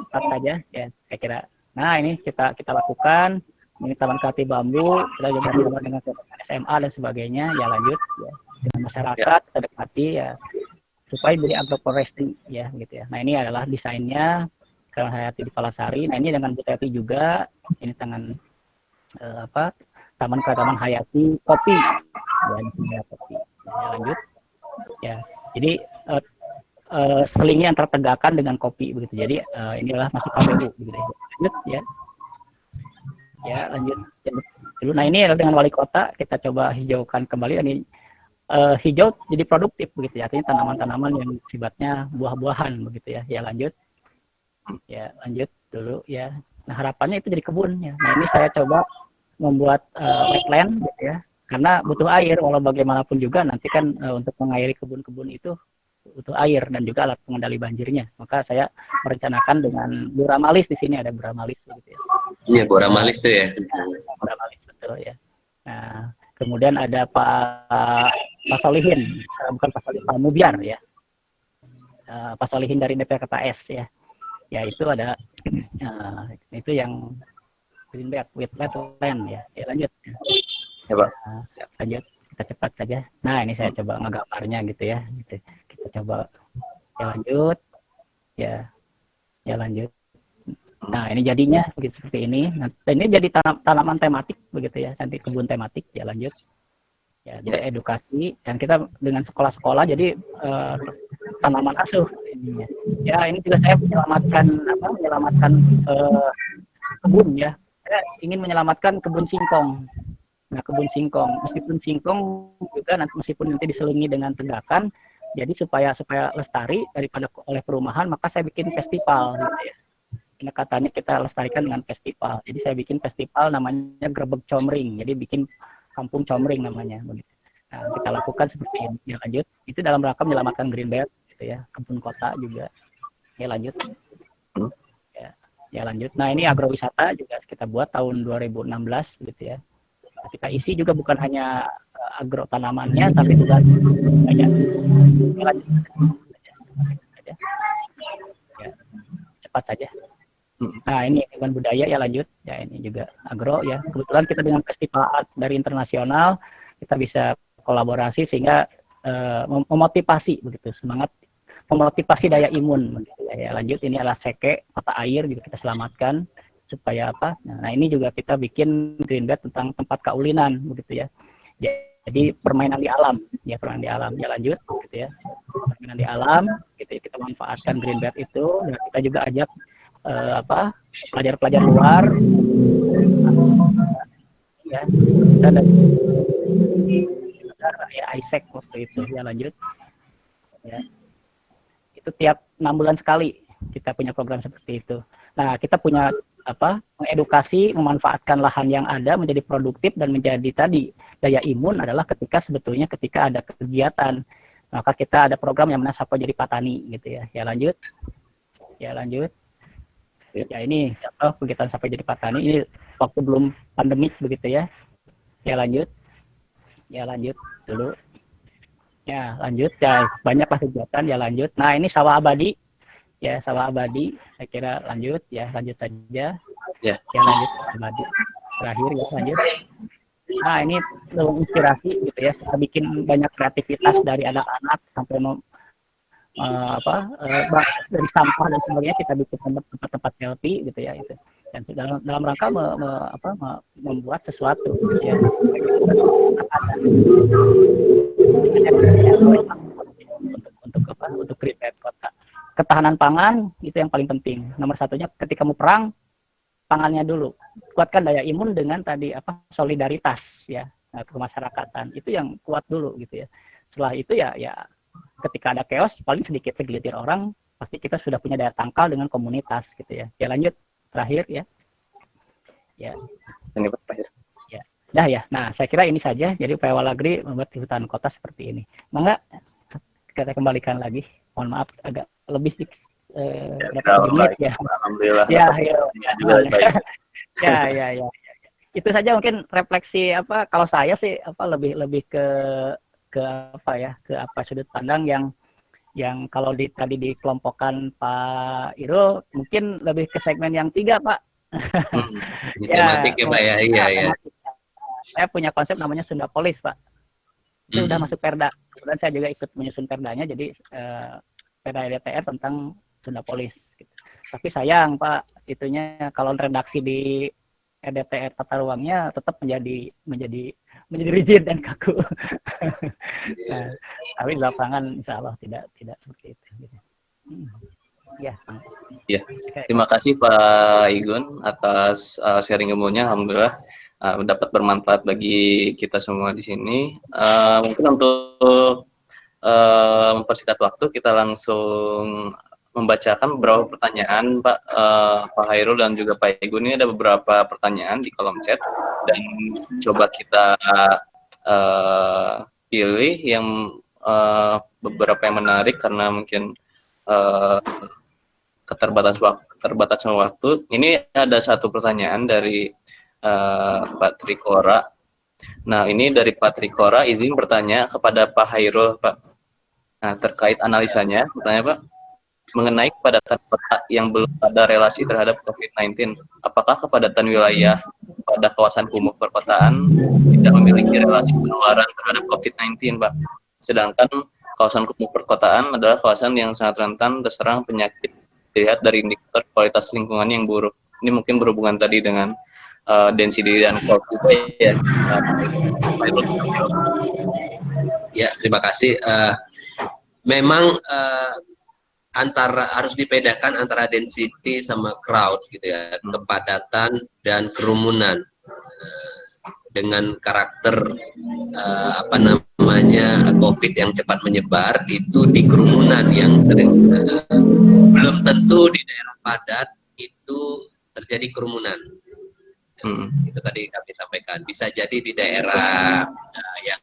Cepat saja ya, saya kira. Nah ini kita lakukan. Ini Taman Kati Bambu, kita juga bersama dengan SMA dan sebagainya. Ya lanjut ya, dengan masyarakat kita dekati ya, supaya jadi agroforestry ya gitu ya. Nah ini adalah desainnya Karen Hayati di Palasari. Nah ini dengan Bu Teti juga, ini tangan Taman Hayati Kopi ya, kopi. Ya lanjut ya. Jadi selingnya yang tertegakkan dengan kopi begitu. Jadi inilah masih KPU begitu ya. Lanjut ya. Ya lanjut dulu. Nah ini adalah dengan wali kota kita coba hijaukan kembali. Ini hijau jadi produktif begitu ya, artinya tanaman-tanaman yang sifatnya buah-buahan begitu ya. Ya lanjut dulu ya. Nah harapannya itu jadi kebun ya. Nah ini saya coba membuat wetland gitu ya, karena butuh air walau bagaimanapun juga nanti kan untuk mengairi kebun-kebun itu butuh air dan juga alat pengendali banjirnya. Maka saya merencanakan dengan buramalis, di sini ada buramalis begitu ya.
Iya, buramalis tuh ya.
Buramalis betul ya. Nah, kemudian ada Pak Solihin, bukan Pak Solihin, Pak Mubiar ya. Pak Solihin dari DPRKPS ya. Ya itu ada itu yang green belt with wetland ya. Ya lanjut.
Ya Pak.
Lanjut, kita cepat saja. Nah ini saya coba ngegambarnya gitu ya. Gitu. Kita coba ya lanjut. Ya lanjut. Nah ini jadinya begitu seperti ini. Nah, ini jadi tanaman tematik begitu ya, nanti kebun tematik. Ya lanjut. Ya jadi edukasi dan kita dengan sekolah-sekolah jadi tanaman asuh ininya. Ya ini juga saya menyelamatkan kebun ya. Saya ingin menyelamatkan kebun singkong. Nah kebun singkong, meskipun singkong juga meskipun nanti diselingi dengan tegakan, jadi supaya lestari daripada oleh perumahan, maka saya bikin festival gitu ya. Katanya kita lestarikan dengan festival. Jadi saya bikin festival namanya Grebeg Comring. Jadi bikin kampung comring namanya begitu. Nah, kita lakukan seperti ini. Ya lanjut. Itu dalam rangka menyelamatkan green belt gitu ya, kebun kota juga. Ya lanjut. Ya lanjut. Nah, ini agrowisata juga kita buat tahun 2016 gitu ya. Nah, kita isi juga bukan hanya agro tanamannya tapi juga banyak. Ya, lanjut. Ya, cepat saja. Nah ini lingkungan budaya ya lanjut ya, ini juga agro ya. Kebetulan kita dengan festival art dari internasional kita bisa kolaborasi sehingga memotivasi begitu, semangat memotivasi daya imun begitu ya. Ya lanjut, ini adalah seke mata air juga kita selamatkan supaya apa. Nah ini juga kita bikin green belt tentang tempat kaulinan begitu ya. Jadi permainan di alam ya, permainan di alam ya lanjut gitu ya. Permainan di alam gitu, kita manfaatkan green belt itu dan kita juga ajak pelajar-pelajar luar ya, kita dari Isaac waktu itu ya lanjut ya, itu tiap 6 bulan sekali kita punya program seperti itu. Nah kita punya mengedukasi, memanfaatkan lahan yang ada menjadi produktif dan menjadi tadi daya imun adalah ketika ada kegiatan, maka kita ada program yang namanya Sapa Jadi Patani gitu ya lanjut. Ya ini kegiatan Sampai Jadi Petani ini waktu belum pandemik begitu ya. Ya lanjut dulu. Ya lanjut ya, banyaklah kegiatan ya lanjut. Nah ini sawah abadi ya, sawah abadi saya kira lanjut saja. Ya lanjut abadi terakhir ya lanjut. Nah ini inspirasi gitu ya, kita bikin banyak kreativitas dari anak-anak sampai dari sampah dan sebagainya, kita bikin tempat-tempat healthy gitu ya itu. Dan dalam rangka membuat sesuatu gitu ya. Untuk green belt kota. Ketahanan pangan itu yang paling penting. Nomor satunya ketika mau perang, pangannya dulu. Kuatkan daya imun dengan tadi solidaritas ya, kemasyarakatan. Itu yang kuat dulu gitu ya. Setelah itu ya ketika ada chaos paling sedikit segelintir orang, pasti kita sudah punya daya tangkal dengan komunitas gitu ya. Ya lanjut terakhir ya. Ya.
Ini terakhir.
Ya. Dah ya. Nah, saya kira ini saja. Jadi upaya Walagri membuat di hutan kota seperti ini. Mangga kita kembalikan lagi. Mohon maaf agak lebih berapa menit ya.
Alhamdulillah.
Ya, ya,
Juga baik.
ya. Itu saja mungkin refleksi apa kalau saya sih apa lebih ke apa ya, ke apa sudut pandang yang kalau tadi dikelompokkan Pak Irul mungkin lebih ke segmen yang 3, Pak.
Tematik ya Pak ya, iya ya.
Saya punya konsep namanya Sunda Polis, Pak. Itu udah masuk Perda. Kemudian saya juga ikut menyusun Perdanya, jadi Perda DPR tentang Sunda Polis. Gitu. Tapi sayang, Pak, itunya kalau redaksi di RDTR tata ruangnya tetap menjadi rigid dan kaku. Nah, tapi di lapangan insya Allah tidak seperti itu. Gitu. Ya.
Ya. Terima kasih Pak Igun atas sharing ilmunya. Alhamdulillah dapat bermanfaat bagi kita semua di sini. Mungkin untuk mempersingkat waktu, kita langsung membacakan beberapa pertanyaan Pak Hairul dan juga Pak Igun. Ini ada beberapa pertanyaan di kolom chat dan coba kita pilih yang beberapa yang menarik karena mungkin keterbatasan waktu. Ini ada satu pertanyaan dari Pak Trikora. Nah, ini dari Pak Trikora izin bertanya kepada Pak Hairul, Pak. Nah, terkait analisanya, bertanya Pak, mengenai kepadatan kota yang belum ada relasi terhadap COVID-19, apakah kepadatan wilayah pada kawasan kumuh perkotaan tidak memiliki relasi penularan terhadap COVID-19, Pak? Sedangkan kawasan kumuh perkotaan adalah kawasan yang sangat rentan terserang penyakit dilihat dari indikator kualitas lingkungan yang buruk. Ini mungkin berhubungan tadi dengan density dan quality ya.
Ya, terima kasih. Memang harus dibedakan antara density sama crowd gitu ya, kepadatan dan kerumunan. Dengan karakter apa namanya COVID yang cepat menyebar itu di kerumunan yang sering belum tentu di daerah padat itu terjadi kerumunan. Itu tadi kami sampaikan, bisa jadi di daerah yang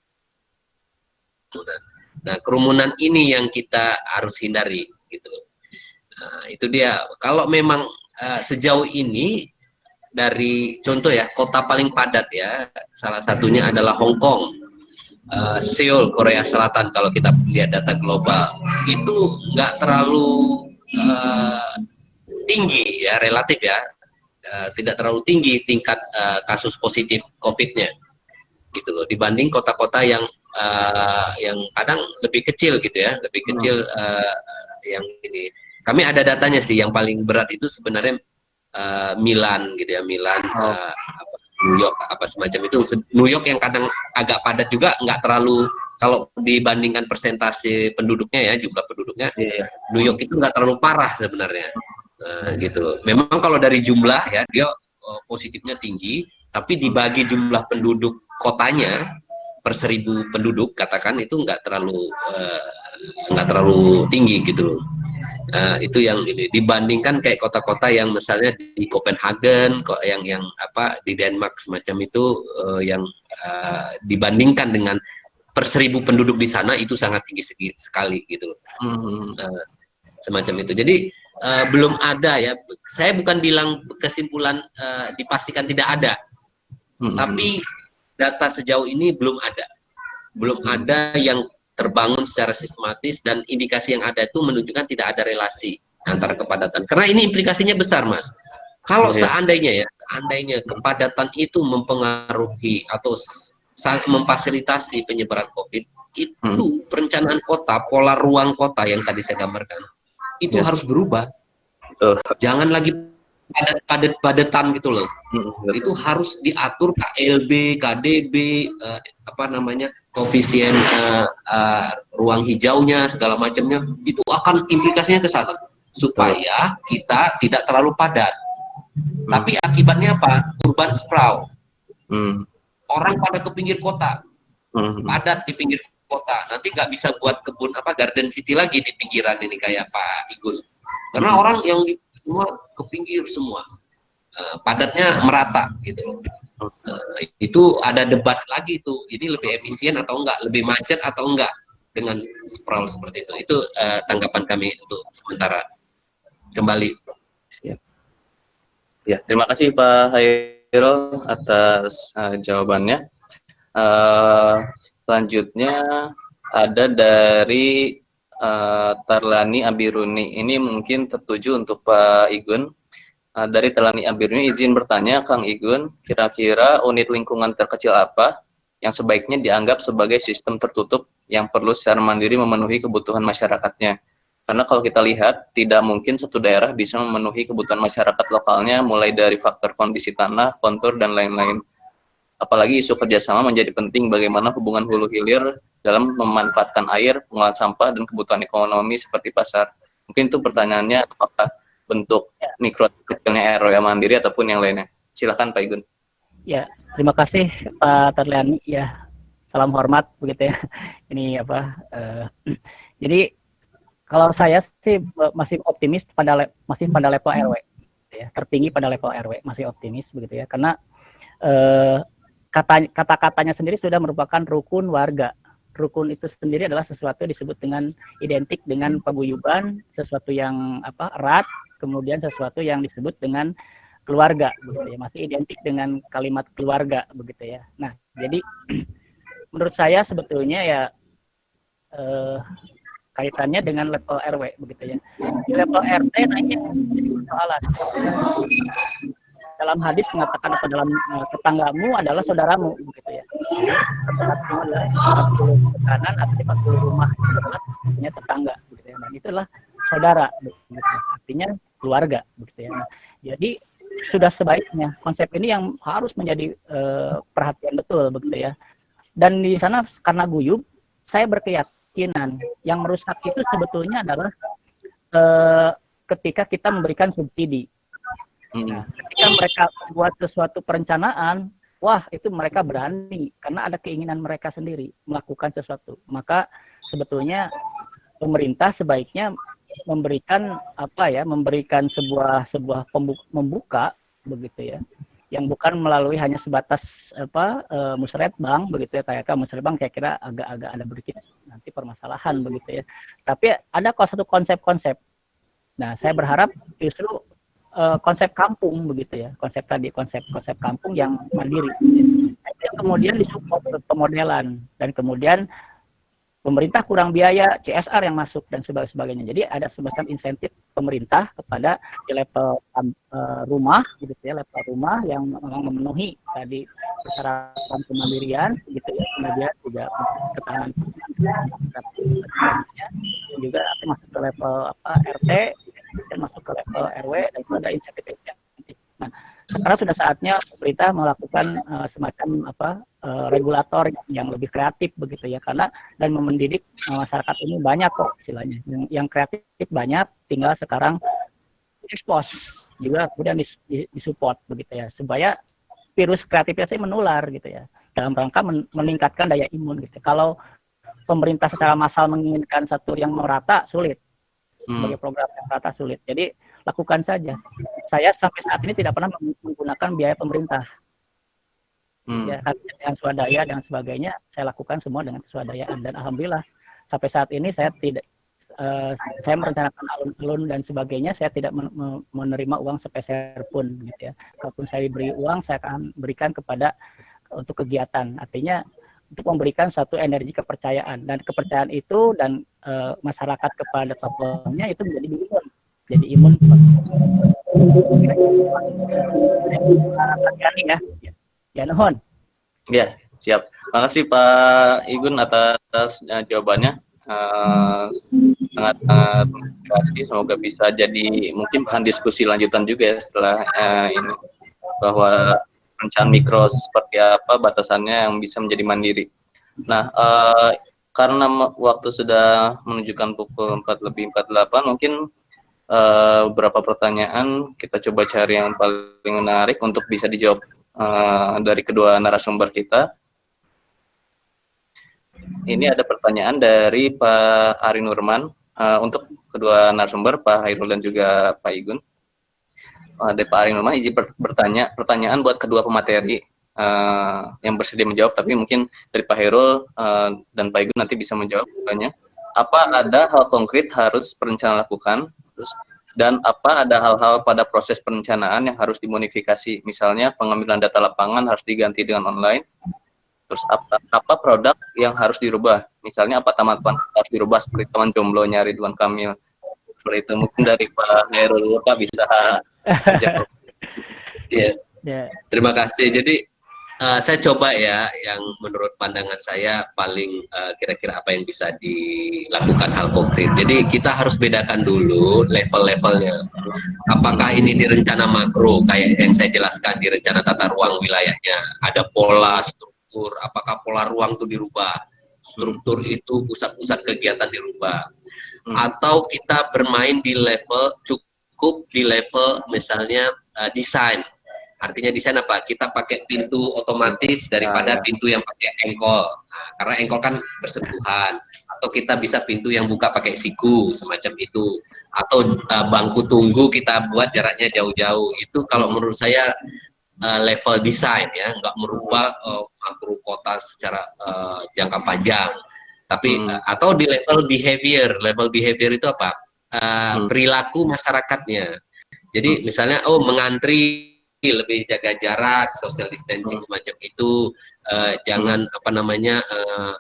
nah kerumunan ini yang kita harus hindari gitu. Nah, itu dia. Kalau memang sejauh ini dari contoh ya, kota paling padat ya, salah satunya adalah Hong Kong, Seoul, Korea Selatan. Kalau kita lihat data global itu nggak terlalu tinggi ya, relatif ya, tidak terlalu tinggi tingkat kasus positif COVID-nya gitu loh, dibanding kota-kota yang kadang lebih kecil gitu ya, lebih kecil yang ini. Kami ada datanya sih, yang paling berat itu sebenarnya Milan gitu ya, Milan, New York apa semacam itu. New York yang kadang agak padat juga, nggak terlalu, kalau dibandingkan persentase penduduknya ya, jumlah penduduknya, New York itu nggak terlalu parah sebenarnya, gitu. Memang kalau dari jumlah ya dia positifnya tinggi, tapi dibagi jumlah penduduk kotanya per 1000 penduduk katakan itu nggak terlalu tinggi gitu loh. Itu yang ini dibandingkan kayak kota-kota yang misalnya di Copenhagen, yang apa di Denmark semacam itu, yang dibandingkan dengan per 1000 penduduk di sana itu sangat tinggi sekali gitu loh. Semacam itu. Jadi belum ada ya. Saya bukan bilang kesimpulan dipastikan tidak ada, tapi data sejauh ini belum ada yang terbangun secara sistematis, dan indikasi yang ada itu menunjukkan tidak ada relasi antara kepadatan. Karena ini implikasinya besar, Mas. Kalau seandainya kepadatan itu mempengaruhi atau memfasilitasi penyebaran COVID, itu perencanaan kota, pola ruang kota yang tadi saya gambarkan, itu harus berubah. Jangan lagi padat-padatan gitu loh. Itu harus diatur KLB, KDB, apa namanya, koefisien ruang hijaunya segala macamnya, itu akan implikasinya ke sana supaya kita tidak terlalu padat. Tapi akibatnya apa? Urban sprawl. Orang pada ke pinggir kota, padat di pinggir kota. Nanti nggak bisa buat kebun apa garden city lagi di pinggiran ini kayak Pak Igun. Karena orang yang semua ke pinggir semua, padatnya merata gitu loh. Itu ada debat lagi tuh, ini lebih efisien atau enggak, lebih macet atau enggak dengan sprawl seperti itu. Itu tanggapan kami untuk sementara. Kembali.
Ya, terima kasih Pak Hairul atas jawabannya. Selanjutnya ada dari Tarlani Abiruni. Ini mungkin tertuju untuk Pak Igun. Dari Tarlani Abiruni, izin bertanya Kang Igun, kira-kira unit lingkungan terkecil apa yang sebaiknya dianggap sebagai sistem tertutup yang perlu secara mandiri memenuhi kebutuhan masyarakatnya? Karena kalau kita lihat, tidak mungkin satu daerah bisa memenuhi kebutuhan masyarakat lokalnya, mulai dari faktor kondisi tanah, kontur, dan lain-lain. Apalagi isu kerjasama menjadi penting bagaimana hubungan hulu hilir dalam memanfaatkan air, pengolahan sampah, dan kebutuhan ekonomi seperti pasar. Mungkin itu pertanyaannya, apakah bentuk mikro kecilnya RW mandiri ataupun yang lainnya. Silakan Pak Igun.
Ya, terima kasih Pak Terliani. Ya, salam hormat begitu ya. Ini apa? Jadi kalau saya sih masih optimis masih pada level RW, ya, tertinggi pada level RW, masih optimis begitu ya. Karena kata-katanya sendiri sudah merupakan rukun warga. Rukun itu sendiri adalah sesuatu yang disebut dengan identik dengan paguyuban, sesuatu yang erat, kemudian sesuatu yang disebut dengan keluarga, begitu ya, masih identik dengan kalimat keluarga, begitu ya. Nah, jadi menurut saya sebetulnya ya kaitannya dengan level RW, begitu ya. Di level RT naiknya jadi persoalan. Dalam hadis mengatakan atau dalam tetanggamu adalah saudaramu, begitu ya. Tetanggamu adalah 40 kanan atau 40 rumah artinya tetangga, begitu ya. Dan itulah saudara, begitu. Artinya keluarga, begitu ya. Nah, jadi sudah sebaiknya konsep ini yang harus menjadi perhatian betul, begitu ya. Dan di sana karena guyub, saya berkeyakinan yang merusak itu sebetulnya adalah ketika kita memberikan subsidi. Nah, ketika mereka buat sesuatu perencanaan, wah itu mereka berani karena ada keinginan mereka sendiri melakukan sesuatu. Maka sebetulnya pemerintah sebaiknya memberikan memberikan sebuah membuka begitu ya, yang bukan melalui hanya sebatas musrebang begitu ya, kayak musrebang kayak kira agak ada sedikit nanti permasalahan begitu ya. Tapi ada satu konsep-konsep. Nah, saya berharap justru konsep kampung begitu ya, konsep kampung yang mandiri. Kemudian disupport pemodelan dan kemudian pemerintah kurang biaya, CSR yang masuk dan sebagainya. Jadi ada semacam insentif pemerintah kepada di level rumah gitu ya, level rumah yang memang memenuhi tadi persyaratan kemandirian gitu ya, kemudian juga ketahanan juga masuk ke level RT dan masuk ke level RW dan itu ada insentif. Nah, sekarang sudah saatnya pemerintah melakukan semacam regulator yang lebih kreatif begitu ya, karena dan mendidik masyarakat ini banyak kok istilahnya yang kreatif banyak, tinggal sekarang expose juga kemudian disupport begitu ya, supaya virus kreativitas ini menular gitu ya, dalam rangka meningkatkan daya imun gitu. Kalau pemerintah secara massal menginginkan satu yang merata sulit, sebagai program yang merata sulit. Jadi lakukan saja. Saya sampai saat ini tidak pernah menggunakan biaya pemerintah. Ya, dengan swadaya dan sebagainya, saya lakukan semua dengan swadayaan dan alhamdulillah sampai saat ini saya tidak saya merencanakan alun-alun dan sebagainya, saya tidak menerima uang sepeser pun gitu ya. Kalaupun saya diberi uang, saya akan berikan kepada untuk kegiatan. Artinya untuk memberikan satu energi kepercayaan, dan kepercayaan itu dan masyarakat kepada tokohnya itu menjadi imun, jadi imun. Ya, nuhun.
Ya, siap. Makasih Pak Igun atas jawabannya. Sangat terima. Semoga bisa jadi mungkin bahan diskusi lanjutan juga ya setelah ini, bahwa perencanaan mikro seperti apa batasannya yang bisa menjadi mandiri. Nah, karena waktu sudah menunjukkan pukul 4:48, mungkin beberapa pertanyaan kita coba cari yang paling menarik untuk bisa dijawab dari kedua narasumber kita. Ini ada pertanyaan dari Pak Ari Nurman untuk kedua narasumber, Pak Hairul dan juga Pak Igun. Dari Pak Ari Nurman, izin bertanya pertanyaan buat kedua pemateri. yang bersedia menjawab, tapi mungkin dari Pak Hairul dan Pak Igun nanti bisa menjawab banyak. Apa ada hal konkret harus perencanaan lakukan, terus dan apa ada hal-hal pada proses perencanaan yang harus dimodifikasi, misalnya pengambilan data lapangan harus diganti dengan online, terus apa produk yang harus dirubah, misalnya apa taman harus dirubah seperti Taman Jomblonya Ridwan Kamil, seperti itu. Mungkin dari Pak Hairul Pak bisa menjawab.
Terima kasih. Jadi saya coba ya yang menurut pandangan saya paling kira-kira apa yang bisa dilakukan hal konkret. Jadi kita harus bedakan dulu level-levelnya. Apakah ini di rencana makro kayak yang saya jelaskan di rencana tata ruang wilayahnya, ada pola struktur, apakah pola ruang itu dirubah, struktur itu pusat-pusat kegiatan dirubah, atau kita bermain di level cukup di level misalnya desain. Artinya desain apa? Kita pakai pintu otomatis daripada pintu yang pakai engkol. Nah, karena engkol kan bersentuhan. Atau kita bisa pintu yang buka pakai siku, semacam itu. Atau bangku tunggu kita buat jaraknya jauh-jauh. Itu kalau menurut saya level desain ya, nggak merubah makro kota secara jangka panjang. Tapi atau di level behavior. Level behavior itu apa? Perilaku masyarakatnya. Jadi misalnya mengantri, lebih jaga jarak, social distancing semacam itu, jangan apa namanya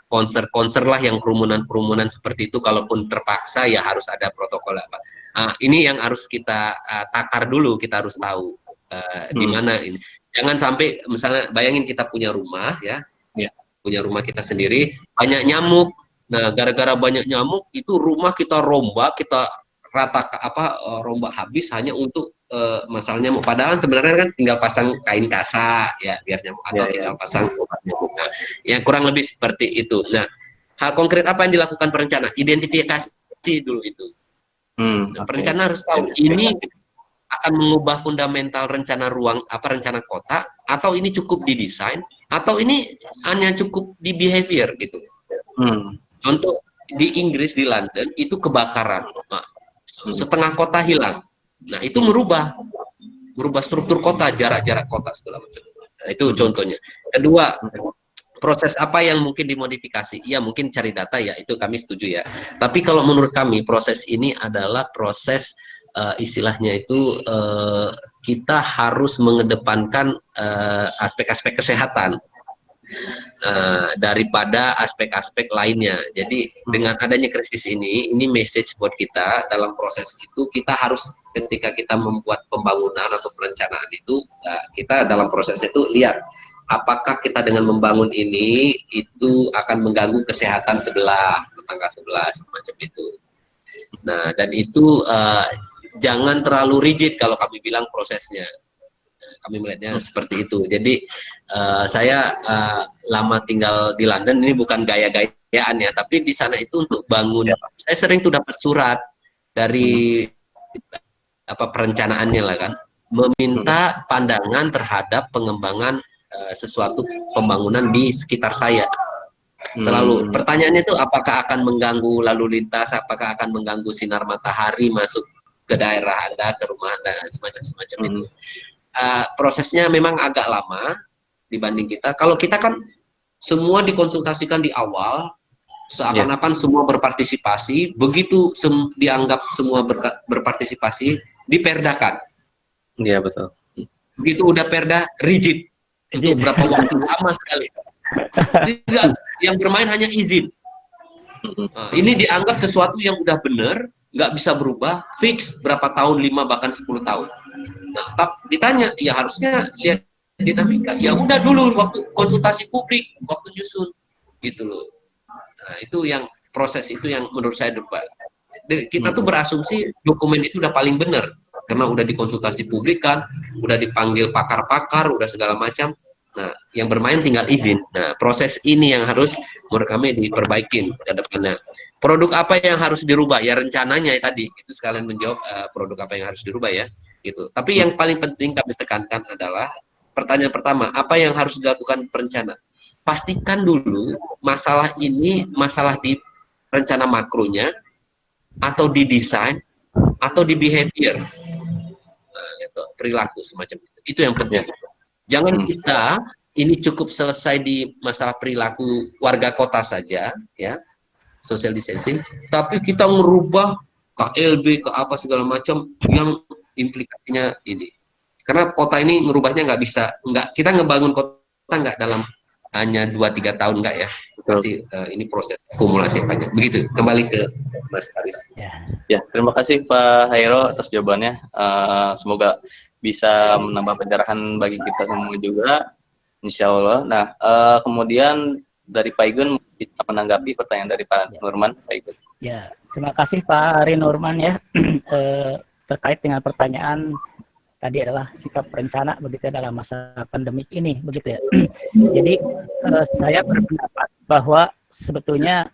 konser lah yang kerumunan seperti itu, kalaupun terpaksa ya harus ada protokol apa. Ini yang harus kita takar dulu, kita harus tahu di mana ini. Jangan sampai misalnya bayangin kita punya rumah ya, punya rumah kita sendiri, banyak nyamuk. Nah, gara-gara banyak nyamuk itu rumah kita rombak, kita rombak habis hanya untuk masalah nyamuk. Padahal sebenarnya kan tinggal pasang kain kasa ya biar nyamuk, atau tinggal pasang obat nyamuk. Nah, yang kurang lebih seperti itu. Nah, hal konkret apa yang dilakukan perencana? Identifikasi dulu itu. Perencana harus tahu ini akan mengubah fundamental rencana ruang rencana kota, atau ini cukup didesain, atau ini hanya cukup di behavior gitu. Contoh di Inggris, di London itu kebakaran. Nah, setengah kota hilang. Nah, itu merubah struktur kota, jarak-jarak kota segala macam. Nah, itu contohnya. Kedua, proses apa yang mungkin dimodifikasi? Ya, mungkin cari data ya, itu kami setuju ya. Tapi kalau menurut kami proses ini adalah proses istilahnya itu kita harus mengedepankan aspek-aspek kesehatan daripada aspek-aspek lainnya. Jadi dengan adanya krisis ini message buat kita dalam proses itu, kita harus ketika kita membuat pembangunan atau perencanaan itu, kita dalam proses itu lihat apakah kita dengan membangun ini itu akan mengganggu kesehatan sebelah, tetangga sebelah, semacam itu. Nah, dan itu jangan terlalu rigid kalau kami bilang prosesnya. Kami melihatnya seperti itu. Jadi saya lama tinggal di London, ini bukan gaya-gayaan ya, tapi di sana itu untuk bangun. Saya sering tuh dapat surat dari perencanaannya lah kan, meminta pandangan terhadap pengembangan sesuatu pembangunan di sekitar saya. Selalu pertanyaannya itu apakah akan mengganggu lalu lintas, apakah akan mengganggu sinar matahari masuk ke daerah Anda, ke rumah Anda, semacam itu. Prosesnya memang agak lama dibanding kita. Kalau kita kan semua dikonsultasikan di awal, seakan-akan semua berpartisipasi, begitu dianggap semua berpartisipasi, diperdakan.
Iya, betul.
Begitu udah perda, rigid. Untuk berapa waktu, lama sekali. Tidak, yang bermain hanya izin. Ini dianggap sesuatu yang udah benar, nggak bisa berubah, fix berapa tahun, 5 bahkan 10 tahun. Nah, ditanya, ya harusnya lihat dinamika. Ya udah dulu waktu konsultasi publik, waktu nyusun, gitu loh. Nah, itu yang proses itu yang menurut saya kita tuh berasumsi dokumen itu udah paling benar karena udah dikonsultasi publik kan, udah dipanggil pakar-pakar, udah segala macam. Nah, yang bermain tinggal izin. Nah, proses ini yang harus menurut kami diperbaikin ke depannya. Produk apa yang harus dirubah? Ya rencananya ya tadi, itu sekalian menjawab produk apa yang harus dirubah ya. Gitu. Tapi yang paling penting kami tekankan adalah pertanyaan pertama, apa yang harus dilakukan perencana? Pastikan dulu masalah ini masalah di rencana makronya, atau di desain, atau di behavior, perilaku semacam itu. Itu yang penting. Jangan kita ini cukup selesai di masalah perilaku warga kota saja, ya, social distancing, tapi kita merubah KLB ke apa segala macam yang implikasinya ini. Karena kota ini merubahnya nggak bisa, kita ngebangun kota nggak dalam hanya 2-3 tahun, nggak ya. Pasti ini proses akumulasi panjang. Begitu, kembali ke Mas Aris.
Ya, terima kasih Pak Hairo atas jawabannya. Semoga bisa menambah pencerahan bagi kita semua juga, insya Allah. Nah, kemudian dari Pak Igun bisa menanggapi pertanyaan dari Pak Nurman, Pak Igun.
Ya, terima kasih Pak Ari Nurman ya. Terkait dengan pertanyaan tadi adalah sikap berencana begitu dalam masa pandemik ini begitu ya. Jadi saya berpendapat bahwa sebetulnya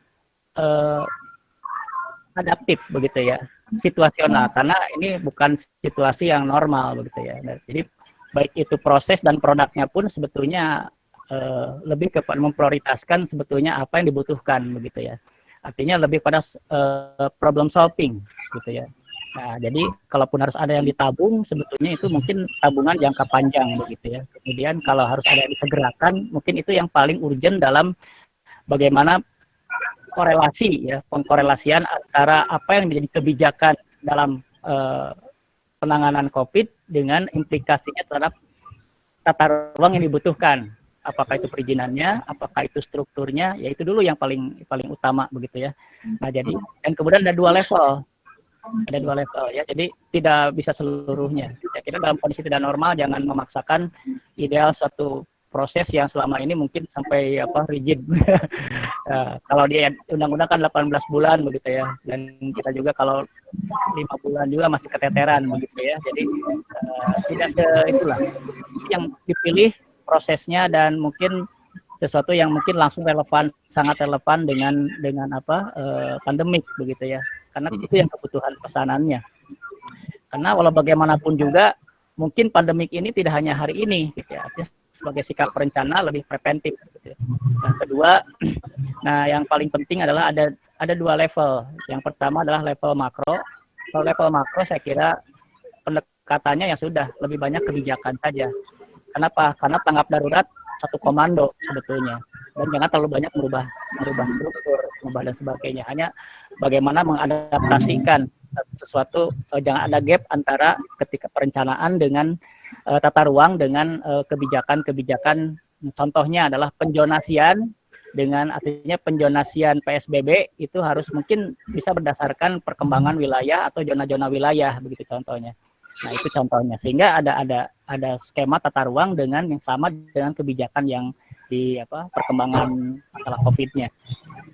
adaptif begitu ya, situasional, karena ini bukan situasi yang normal begitu ya. Jadi baik itu proses dan produknya pun sebetulnya lebih kepada memprioritaskan sebetulnya apa yang dibutuhkan begitu ya. Artinya lebih pada problem solving gitu ya. Nah, jadi kalaupun harus ada yang ditabung, sebetulnya itu mungkin tabungan jangka panjang begitu ya. Kemudian kalau harus ada yang disegerakan, mungkin itu yang paling urgent dalam bagaimana korelasi ya, pengkorelasian antara apa yang menjadi kebijakan dalam penanganan COVID dengan implikasinya terhadap tata ruang yang dibutuhkan. Apakah itu perizinannya, apakah itu strukturnya, ya itu dulu yang paling utama begitu ya. Nah, jadi dan kemudian ada dua level ya, jadi tidak bisa seluruhnya. Saya kira dalam kondisi tidak normal jangan memaksakan ideal suatu proses yang selama ini mungkin sampai rigid. Kalau dia undang-undang kan 18 bulan begitu ya, dan kita juga kalau 5 bulan juga masih keteteran begitu ya. Jadi tidak itulah yang dipilih prosesnya, dan mungkin sesuatu yang mungkin langsung relevan, sangat relevan dengan pandemik begitu ya. Karena itu yang kebutuhan pesanannya. Karena walau bagaimanapun juga mungkin pandemik ini tidak hanya hari ini gitu ya. Artinya sebagai sikap perencana lebih preventif gitu ya. Yang kedua, nah yang paling penting adalah ada dua level. Yang pertama adalah level makro. Kalau level makro saya kira pendekatannya yang sudah lebih banyak kebijakan saja. Kenapa? Karena tanggap darurat satu komando sebetulnya, dan jangan terlalu banyak merubah struktur, dan sebagainya. Hanya bagaimana mengadaptasikan sesuatu, jangan ada gap antara ketika perencanaan dengan tata ruang dengan kebijakan. Contohnya adalah penjonasian, dengan artinya penjonasian PSBB itu harus mungkin bisa berdasarkan perkembangan wilayah atau zona-zona wilayah begitu contohnya. Nah, itu contohnya, sehingga ada skema tata ruang dengan yang sama dengan kebijakan yang di perkembangan masalah COVID-nya.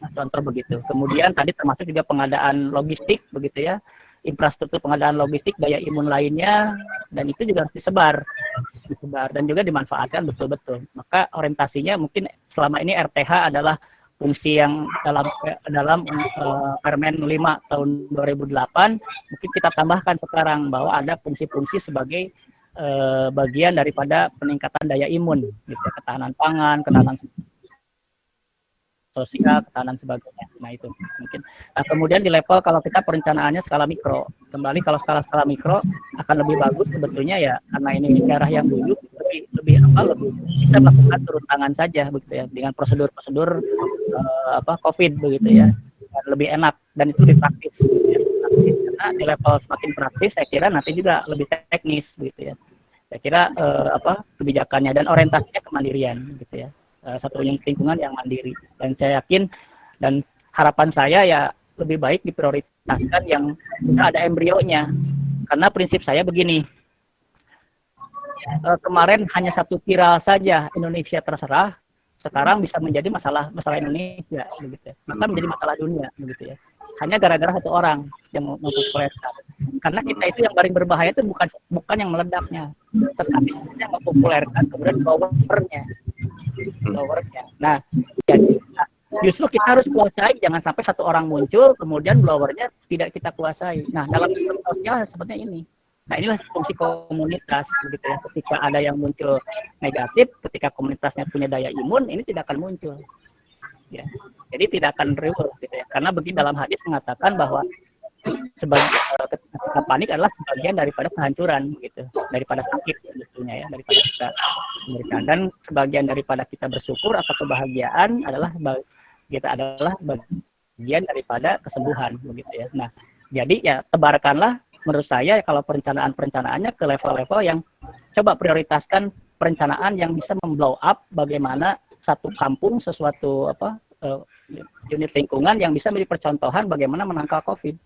Nah, contoh begitu. Kemudian tadi termasuk juga pengadaan logistik begitu ya, infrastruktur pengadaan logistik, daya imun lainnya, dan itu juga harus disebar dan juga dimanfaatkan betul-betul. Maka orientasinya mungkin selama ini RTH adalah fungsi yang dalam Permen 5 tahun 2008, mungkin kita tambahkan sekarang bahwa ada fungsi-fungsi sebagai bagian daripada peningkatan daya imun, gitu, ketahanan pangan, ketahanan sosial, ketahanan sebagainya. Nah itu mungkin. Nah, kemudian di level kalau kita perencanaannya skala mikro, kembali kalau skala mikro akan lebih bagus sebetulnya ya, karena ini daerah yang dulu lebih bisa melakukan turun tangan saja begitu ya, dengan prosedur COVID begitu ya, lebih enak dan itu lebih praktis. Karena di level semakin praktis saya kira nanti juga lebih teknis begitu ya. Saya kira kebijakannya dan orientasinya kemandirian gitu ya. Satu yang lingkungan yang mandiri, dan saya yakin dan harapan saya ya lebih baik diprioritaskan yang sudah ada embrionya, karena prinsip saya begini, kemarin hanya satu viral saja Indonesia terserah, sekarang bisa menjadi masalah Indonesia begitu ya, maka menjadi masalah dunia begitu ya, hanya gara-gara satu orang yang mempopulerkan. Karena kita itu yang paling berbahaya itu bukan yang meledaknya, tetapi yang mempopulerkan kemudian blowernya. Nah, jadi justru kita harus kuasai, jangan sampai satu orang muncul kemudian blowernya tidak kita kuasai. Nah, dalam sistem sosial sepertinya ini. Nah, inilah fungsi komunitas begitu ya. Ketika ada yang muncul negatif, ketika komunitasnya punya daya imun, ini tidak akan muncul. Ya. Jadi tidak akan riuh gitu ya. Karena begini dalam hadis mengatakan bahwa ketika panik adalah sebagian daripada kehancuran gitu, daripada sakit sebetulnya ya, daripada kita memberikan, dan sebagian daripada kita bersyukur atau kebahagiaan adalah bagian daripada kesembuhan begitu ya. Nah, jadi ya tebarkanlah menurut saya kalau perencanaannya ke level-level yang coba prioritaskan perencanaan yang bisa memblow up bagaimana satu kampung, sesuatu unit lingkungan yang bisa menjadi percontohan bagaimana menangkal COVID,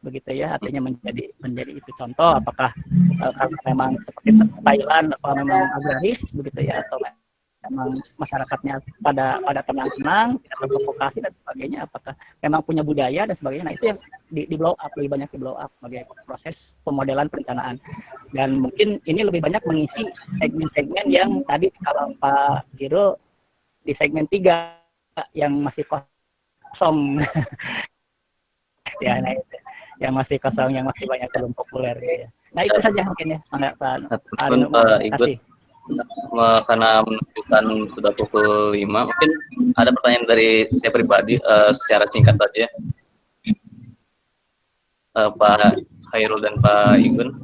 begitu ya. Artinya menjadi itu contoh, apakah karena memang seperti Thailand atau memang agraris begitu ya, atau memang masyarakatnya pada tenang-tenang, tidak terprovokasi dan sebagainya, apakah memang punya budaya dan sebagainya. Nah, itu yang di blow up, lebih banyak di blow up sebagai proses pemodelan perencanaan. Dan mungkin ini lebih banyak mengisi segmen-segmen yang tadi kalau Pak Giro di segmen 3 yang masih kosong ya, nah itu yang masih kosong, yang masih banyak belum populer gitu ya. Nah itu saja mungkin ya, Pak
Igun, karena menunjukkan sudah pukul 5, mungkin ada pertanyaan dari saya pribadi secara singkat saja, Pak Khairul dan Pak Igun.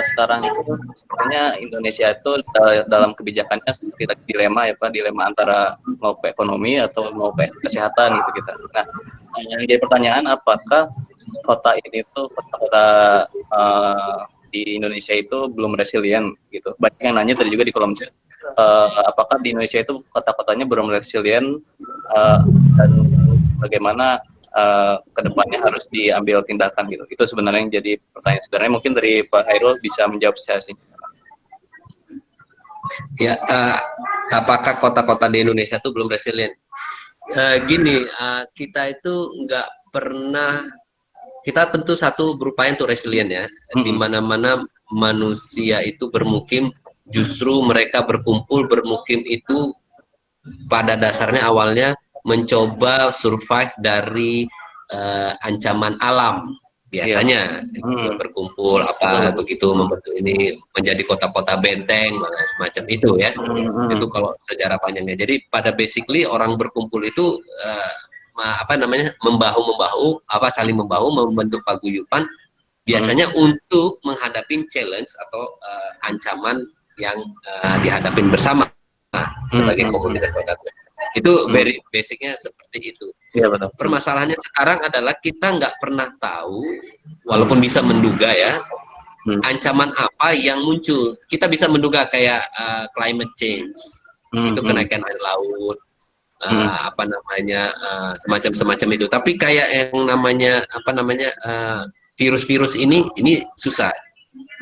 Sekarang itu sebenarnya Indonesia itu dalam kebijakannya seperti dilema ya Pak, dilema antara mau ke ekonomi atau mau ke kesehatan gitu kita. Nah, yang jadi pertanyaan, apakah kota ini tuh kota-kota di Indonesia itu belum resilient gitu? Banyak yang nanya tadi juga di kolom chat, apakah di Indonesia itu kota-kotanya belum resilient, dan bagaimana kedepannya harus diambil tindakan gitu. Itu sebenarnya yang jadi pertanyaan. Sebenarnya mungkin dari Pak Hairul bisa menjawab saya sih.
Ya, apakah kota-kota di Indonesia itu belum resilient? Gini, kita itu nggak pernah, kita tentu satu berupaya untuk resilient ya. Di mana-mana manusia itu bermukim, justru mereka bermukim itu pada dasarnya awalnya mencoba survive dari ancaman alam biasanya. Berkumpul begitu membentuk ini menjadi kota-kota benteng semacam itu ya. Itu kalau sejarah panjangnya. Jadi pada basically orang berkumpul itu membahu-membahu, saling membahu membentuk paguyuban biasanya untuk menghadapi challenge atau ancaman yang dihadapin bersama sebagai komunitas kota. Itu very basicnya seperti itu.
Ya, betul.
Permasalahannya sekarang adalah kita nggak pernah tahu, walaupun bisa menduga ya, ancaman apa yang muncul. Kita bisa menduga kayak climate change, itu kenaikan air laut, semacam itu. Tapi kayak yang namanya virus-virus ini susah.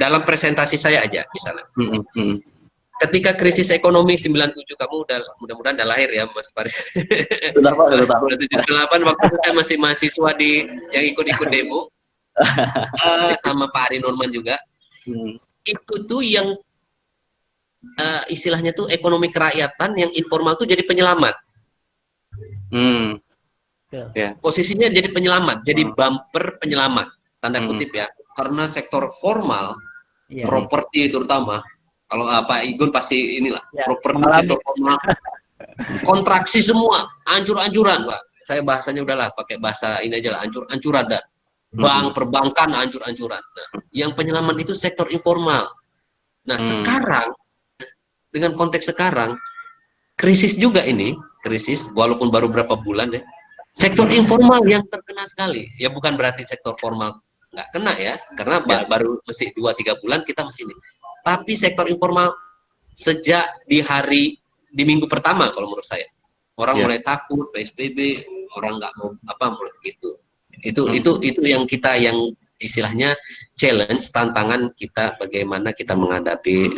Dalam presentasi saya aja misalnya. Ketika krisis ekonomi 97, kamu mudah-mudahan udah lahir ya Mas Faris.
Sudah Pak, sudah tahu.
78 waktu itu saya masih mahasiswa yang ikut demo sama Pak Ari Norman juga. Itu tuh yang istilahnya tuh ekonomi kerakyatan yang informal tuh jadi penyelamat. Posisinya jadi penyelamat, jadi bumper penyelamat tanda kutip ya, karena sektor formal, properti terutama. Kalau Pak Igun pasti inilah, properti sektor formal kontraksi semua, ancur-ancuran Pak. Saya bahasanya udahlah pakai bahasa ini aja lah, ancur-ancuran dah. Perbankan ancur-ancuran. Nah, yang penyelamat itu sektor informal. Nah, sekarang dengan konteks sekarang krisis juga ini, walaupun baru berapa bulan ya. Sektor informal yang terkena sekali. Ya bukan berarti sektor formal nggak kena ya, karena baru masih 2-3 bulan kita masih ini. Tapi sektor informal sejak di minggu pertama kalau menurut saya orang mulai takut PSBB, orang nggak mau mulai gitu. Itu yang istilahnya challenge, tantangan kita bagaimana kita menghadapi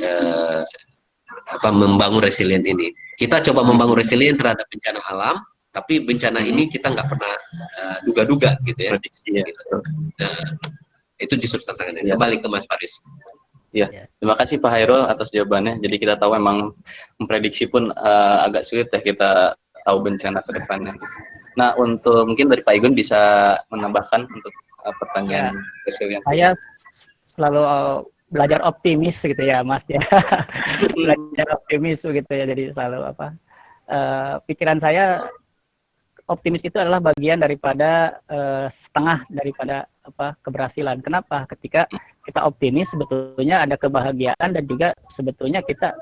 membangun resilient ini. Kita coba membangun resilient terhadap bencana alam, tapi bencana ini kita nggak pernah duga-duga gitu ya. Gitu. Itu justru tantangannya. Kembali ke Mas Faris.
Ya, terima kasih Pak Hairul atas jawabannya. Jadi kita tahu memang memprediksi pun agak sulit ya, kita tahu bencana ke depannya. Nah, untuk mungkin dari Pak Igun bisa menambahkan untuk pertanyaan resilient.
Saya selalu belajar optimis gitu ya Mas ya. Belajar optimis begitu ya, jadi selalu pikiran saya optimis itu adalah bagian daripada setengah daripada keberhasilan. Kenapa? Ketika kita optimis sebetulnya ada kebahagiaan dan juga sebetulnya kita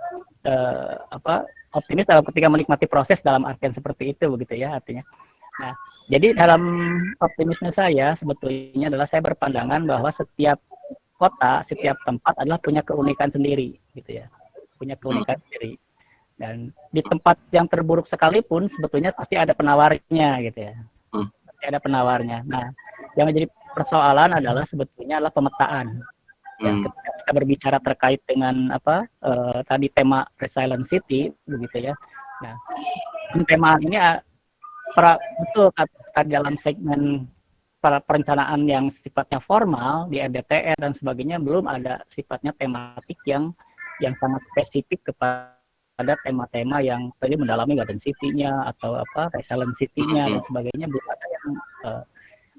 optimis dalam ketika menikmati proses dalam artian seperti itu begitu ya artinya. Nah, jadi dalam optimisme saya sebetulnya adalah saya berpandangan bahwa setiap kota, setiap tempat adalah punya keunikan sendiri gitu ya. Punya keunikan sendiri. Dan di tempat yang terburuk sekalipun sebetulnya pasti ada penawarnya gitu ya. Pasti ada penawarnya. Nah, yang menjadi persoalan adalah sebetulnya adalah pemetaan. Ya, ketika kita berbicara terkait dengan tadi tema Resilient City begitu ya. Nah, tema ini betul dalam segmen para perencanaan yang sifatnya formal di RDTR dan sebagainya belum ada sifatnya tematik yang sangat spesifik kepada tema-tema yang tadi mendalami garden city-nya atau resilient city-nya dan sebagainya, belum ada yang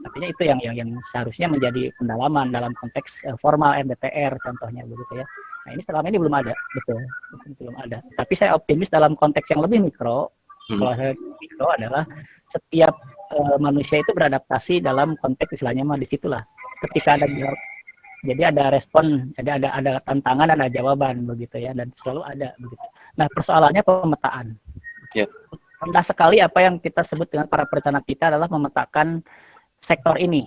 artinya itu yang seharusnya menjadi pendalaman dalam konteks formal RDTR contohnya begitu ya. Nah, ini selama ini belum ada, betul belum ada. Tapi saya optimis dalam konteks yang lebih mikro. Kalau saya mikro adalah setiap manusia itu beradaptasi dalam konteks istilahnya mah disitulah. Ketika ada jadi ada respon, ada tantangan, ada jawaban begitu ya, dan selalu ada begitu. Nah, persoalannya pemetaan. Rendah sekali apa yang kita sebut dengan para perencana kita adalah memetakan sektor ini.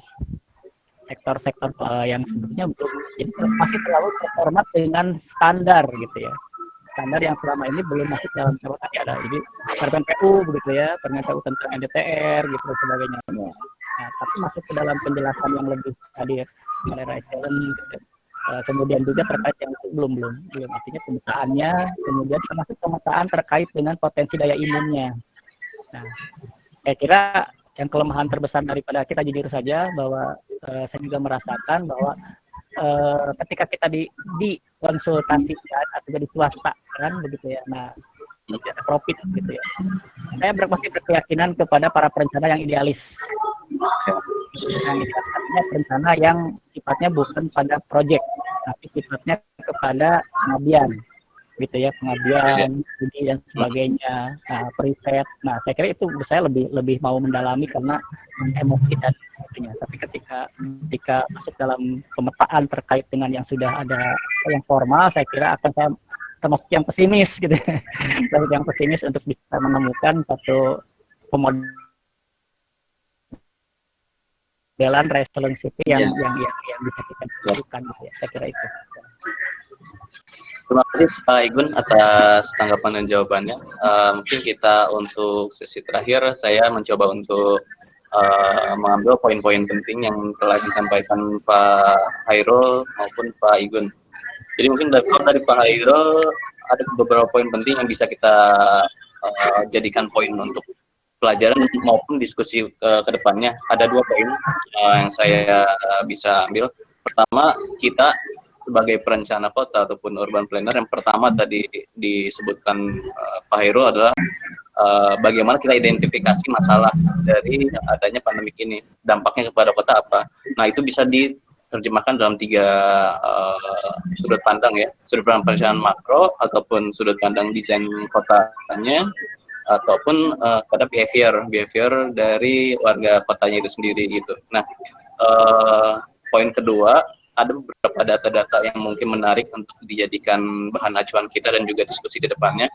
Sektor-sektor yang sebetulnya belum, jadi masih terlalu terformat dengan standar gitu ya. Standar yang selama ini belum masuk dalam tadi ada jadi PU begitu ya, PU tentang NDTR gitu dan sebagainya. Nah, tapi masuk ke dalam penjelasan yang lebih hadir oleh Rachelen gitu. Kemudian juga terkait yang itu belum artinya pemetaannya, kemudian termasuk pemetaan terkait dengan potensi daya imunnya. Nah, saya kira yang kelemahan terbesar daripada kita jujur saja bahwa saya juga merasakan bahwa ketika kita dikonsultasikan atau jadi swasta kan begitu ya, nah tidak ada profit gitu ya. Saya masih berkeyakinan kepada para perencana yang idealis. Yang artinya perencana yang sifatnya bukan pada proyek, tapi sifatnya kepada pengabdian, gitu ya, pengabdian, studi dan sebagainya, periset. Nah, saya kira itu saya lebih mau mendalami karena emosi dan sebagainya. Tapi ketika masuk dalam pemetaan terkait dengan yang sudah ada yang formal, saya kira akan saya termasuk yang pesimis gitu, termasuk yang pesimis untuk bisa menemukan satu pemodelan resilient city yang bisa kita lakukan gitu ya. Saya kira itu.
Terima kasih Pak Igun atas tanggapan dan jawabannya. Mungkin kita untuk sesi terakhir saya mencoba untuk mengambil poin-poin penting yang telah disampaikan Pak Hairul maupun Pak Igun. Jadi mungkin dari Pak Hairul ada beberapa poin penting yang bisa kita jadikan poin untuk pelajaran maupun diskusi ke depannya. Ada 2 poin yang saya bisa ambil. Pertama, kita sebagai perencana kota ataupun urban planner, yang pertama tadi disebutkan Pak Hairul adalah bagaimana kita identifikasi masalah dari adanya pandemik ini, dampaknya kepada kota apa. Nah, itu bisa diterjemahkan dalam 3 sudut pandang ya, sudut pandang perencanaan makro ataupun sudut pandang desain kotanya ataupun pada behavior dari warga kotanya itu sendiri gitu. Nah, poin kedua, ada beberapa data-data yang mungkin menarik untuk dijadikan bahan acuan kita dan juga diskusi ke depannya,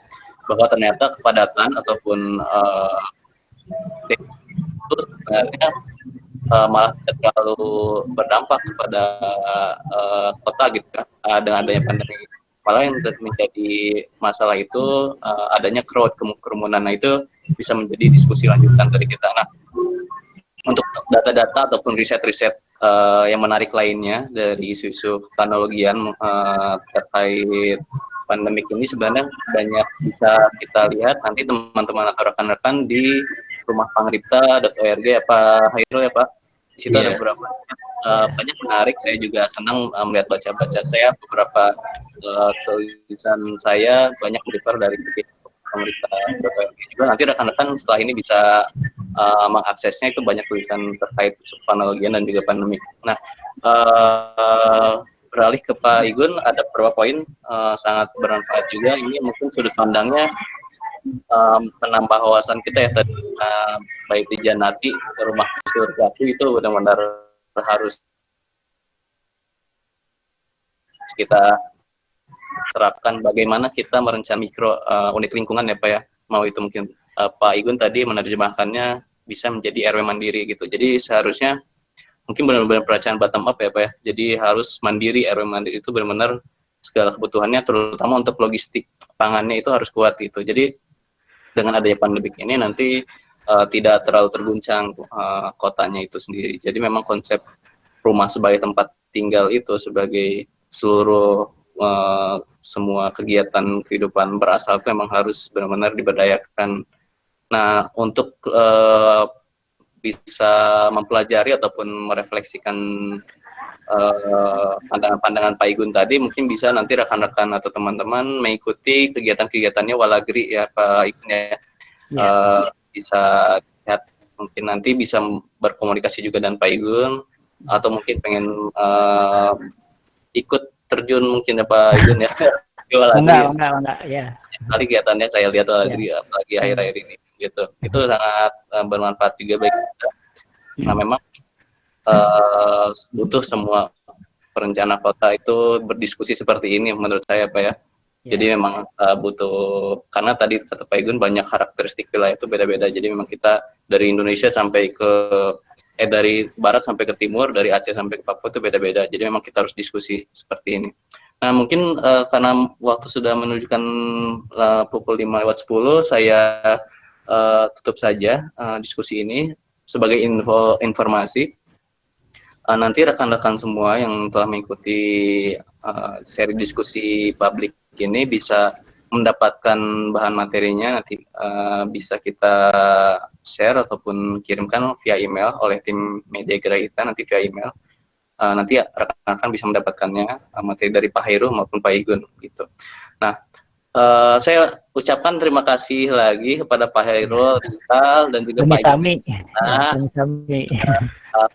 bahwa ternyata kepadatan ataupun itu sebenarnya malah tidak terlalu berdampak kepada kota gitu ya, dengan adanya pandemi. Malah yang menjadi masalah itu adanya kerumunan. Nah, itu bisa menjadi diskusi lanjutan dari kita. Nah, untuk data-data ataupun riset-riset yang menarik lainnya dari isu-isu teknologian terkait pandemik ini sebenarnya banyak bisa kita lihat nanti teman-teman atau rekan-rekan di rumahpangripta.org ya Pak Hairul ya Pak. Di situ ada beberapa banyak menarik. Saya juga senang melihat baca-baca. Saya beberapa tulisan saya banyak refer dari pangripta.org juga. Nanti rekan-rekan setelah ini bisa mengaksesnya, itu banyak tulisan terkait teknologian dan juga pandemik. Nah, beralih ke Pak Igun, ada beberapa poin sangat bermanfaat juga. Ini mungkin sudut pandangnya menambah wawasan kita ya tadi baik di Janati, rumah surgaku itu benar-benar harus kita terapkan bagaimana kita merencanakan unit lingkungan ya Pak ya. Mau itu mungkin Pak Igun tadi menerjemahkannya bisa menjadi RW mandiri gitu. Jadi seharusnya mungkin benar-benar perencanaan bottom up ya Pak ya. Jadi harus mandiri, RW mandiri itu benar-benar segala kebutuhannya terutama untuk logistik pangannya itu harus kuat gitu. Jadi dengan adanya pandemik ini nanti tidak terlalu terguncang kotanya itu sendiri. Jadi memang konsep rumah sebagai tempat tinggal itu sebagai seluruh semua kegiatan kehidupan berasal itu memang harus benar-benar diberdayakan. Nah, untuk bisa mempelajari ataupun merefleksikan pandangan-pandangan Pak Igun tadi, mungkin bisa nanti rekan-rekan atau teman-teman mengikuti kegiatan-kegiatannya Walagri ya Pak Igun ya. Bisa lihat, mungkin nanti bisa berkomunikasi juga dengan Pak Igun, atau mungkin pengen ikut terjun mungkin ya Pak Igun ya.
Enggak, ya.
Kali kegiatannya saya lihat Walagri apalagi akhir-akhir ini gitu. Itu sangat bermanfaat juga bagi kita. Nah, memang butuh semua perencana kota itu berdiskusi seperti ini menurut saya Pak ya. Jadi memang butuh, karena tadi kata Pak Igun banyak karakteristik wilayah itu beda-beda. Jadi memang kita dari Indonesia sampai ke dari barat sampai ke timur, dari Aceh sampai ke Papua itu beda-beda. Jadi memang kita harus diskusi seperti ini. Nah, mungkin karena waktu sudah menunjukkan pukul 5:10, saya tutup saja diskusi ini sebagai informasi. Nanti rekan-rekan semua yang telah mengikuti seri diskusi publik ini bisa mendapatkan bahan materinya, nanti bisa kita share ataupun kirimkan via email oleh tim media gerak kita nanti via email. Nanti rekan-rekan bisa mendapatkannya materi dari Pak Hairul maupun Pak Igun gitu. Nah, saya ucapkan terima kasih lagi kepada Pak Hairul dan juga Pak Igun.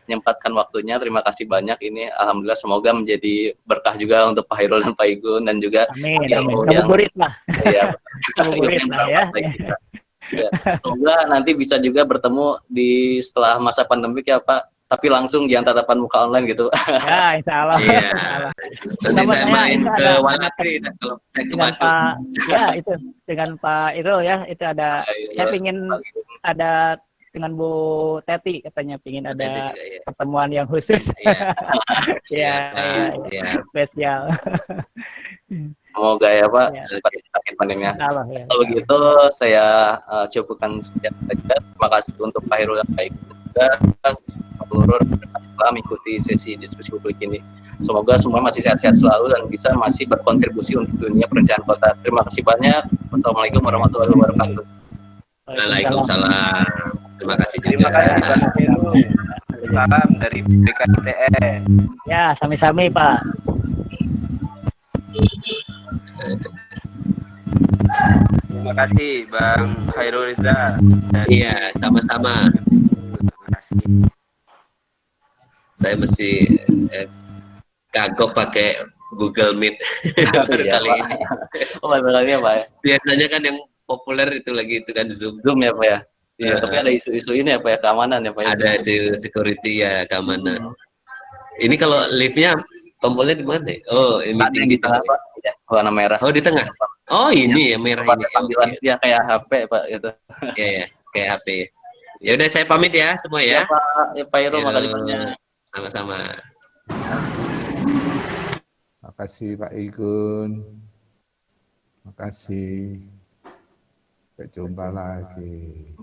Menyempatkan waktunya, terima kasih banyak. Ini alhamdulillah semoga menjadi berkah juga untuk Pak Hairul dan Pak Igun, dan juga
Ngabuburit lah.
Ya. Semoga nanti bisa juga bertemu di setelah masa pandemik ya Pak, tapi langsung jangan tatapan muka online gitu.
Ya, insya Allah.
Iya. Nanti saya main ke Walagri kalau saya ke Bandung.
Pak, ya itu dengan Pak Irul ya, itu ada. Saya pingin ada dengan Bu Teti katanya pingin ada pertemuan yang khusus. Ya, spesial.
Semoga ya Pak cepat akhir pandeminya. Kalau begitu saya cukupkan sekian saja. Terima kasih untuk Pak Hairul dan Pak Igun juga seluruh telah mengikuti sesi diskusi publik ini. Semoga semua masih sehat-sehat selalu dan bisa masih berkontribusi untuk dunia perencanaan kota. Terima kasih banyak. Wassalamualaikum warahmatullahi wabarakatuh.
Waalaikumsalam. Terima kasih juga.
Terima kasih Pak Hairul. Salam dari BKITS.
Ya, sami-sami Pak.
Terima kasih Bang Hairul Rizal.
Iya, sama-sama.
Terima kasih.
Saya mesti kagok pakai Google Meet baru kali ini.
Baru kali ya Pak.
Biasanya kan yang populer itu lagi itu kan Zoom
ya Pak ya. Iya, tapi ada isu-isu ini ya Pak ya, keamanan ya Pak ya.
Ada isu security ya, keamanan. Ini kalau live-nya tombolnya di mana? Oh, meeting di tengah
Pak. Ya, warna merah.
Oh, di tengah. Oh, ini ya merah ini.
Panggilan dia kayak HP Pak gitu.
Iya ya, kayak HP. Ya udah saya pamit ya semua ya.
Ya Pak, ya Pak Hairul makasih banyak.
Sama-sama.
Makasih Pak Igun. Makasih. Sampai jumpa lagi.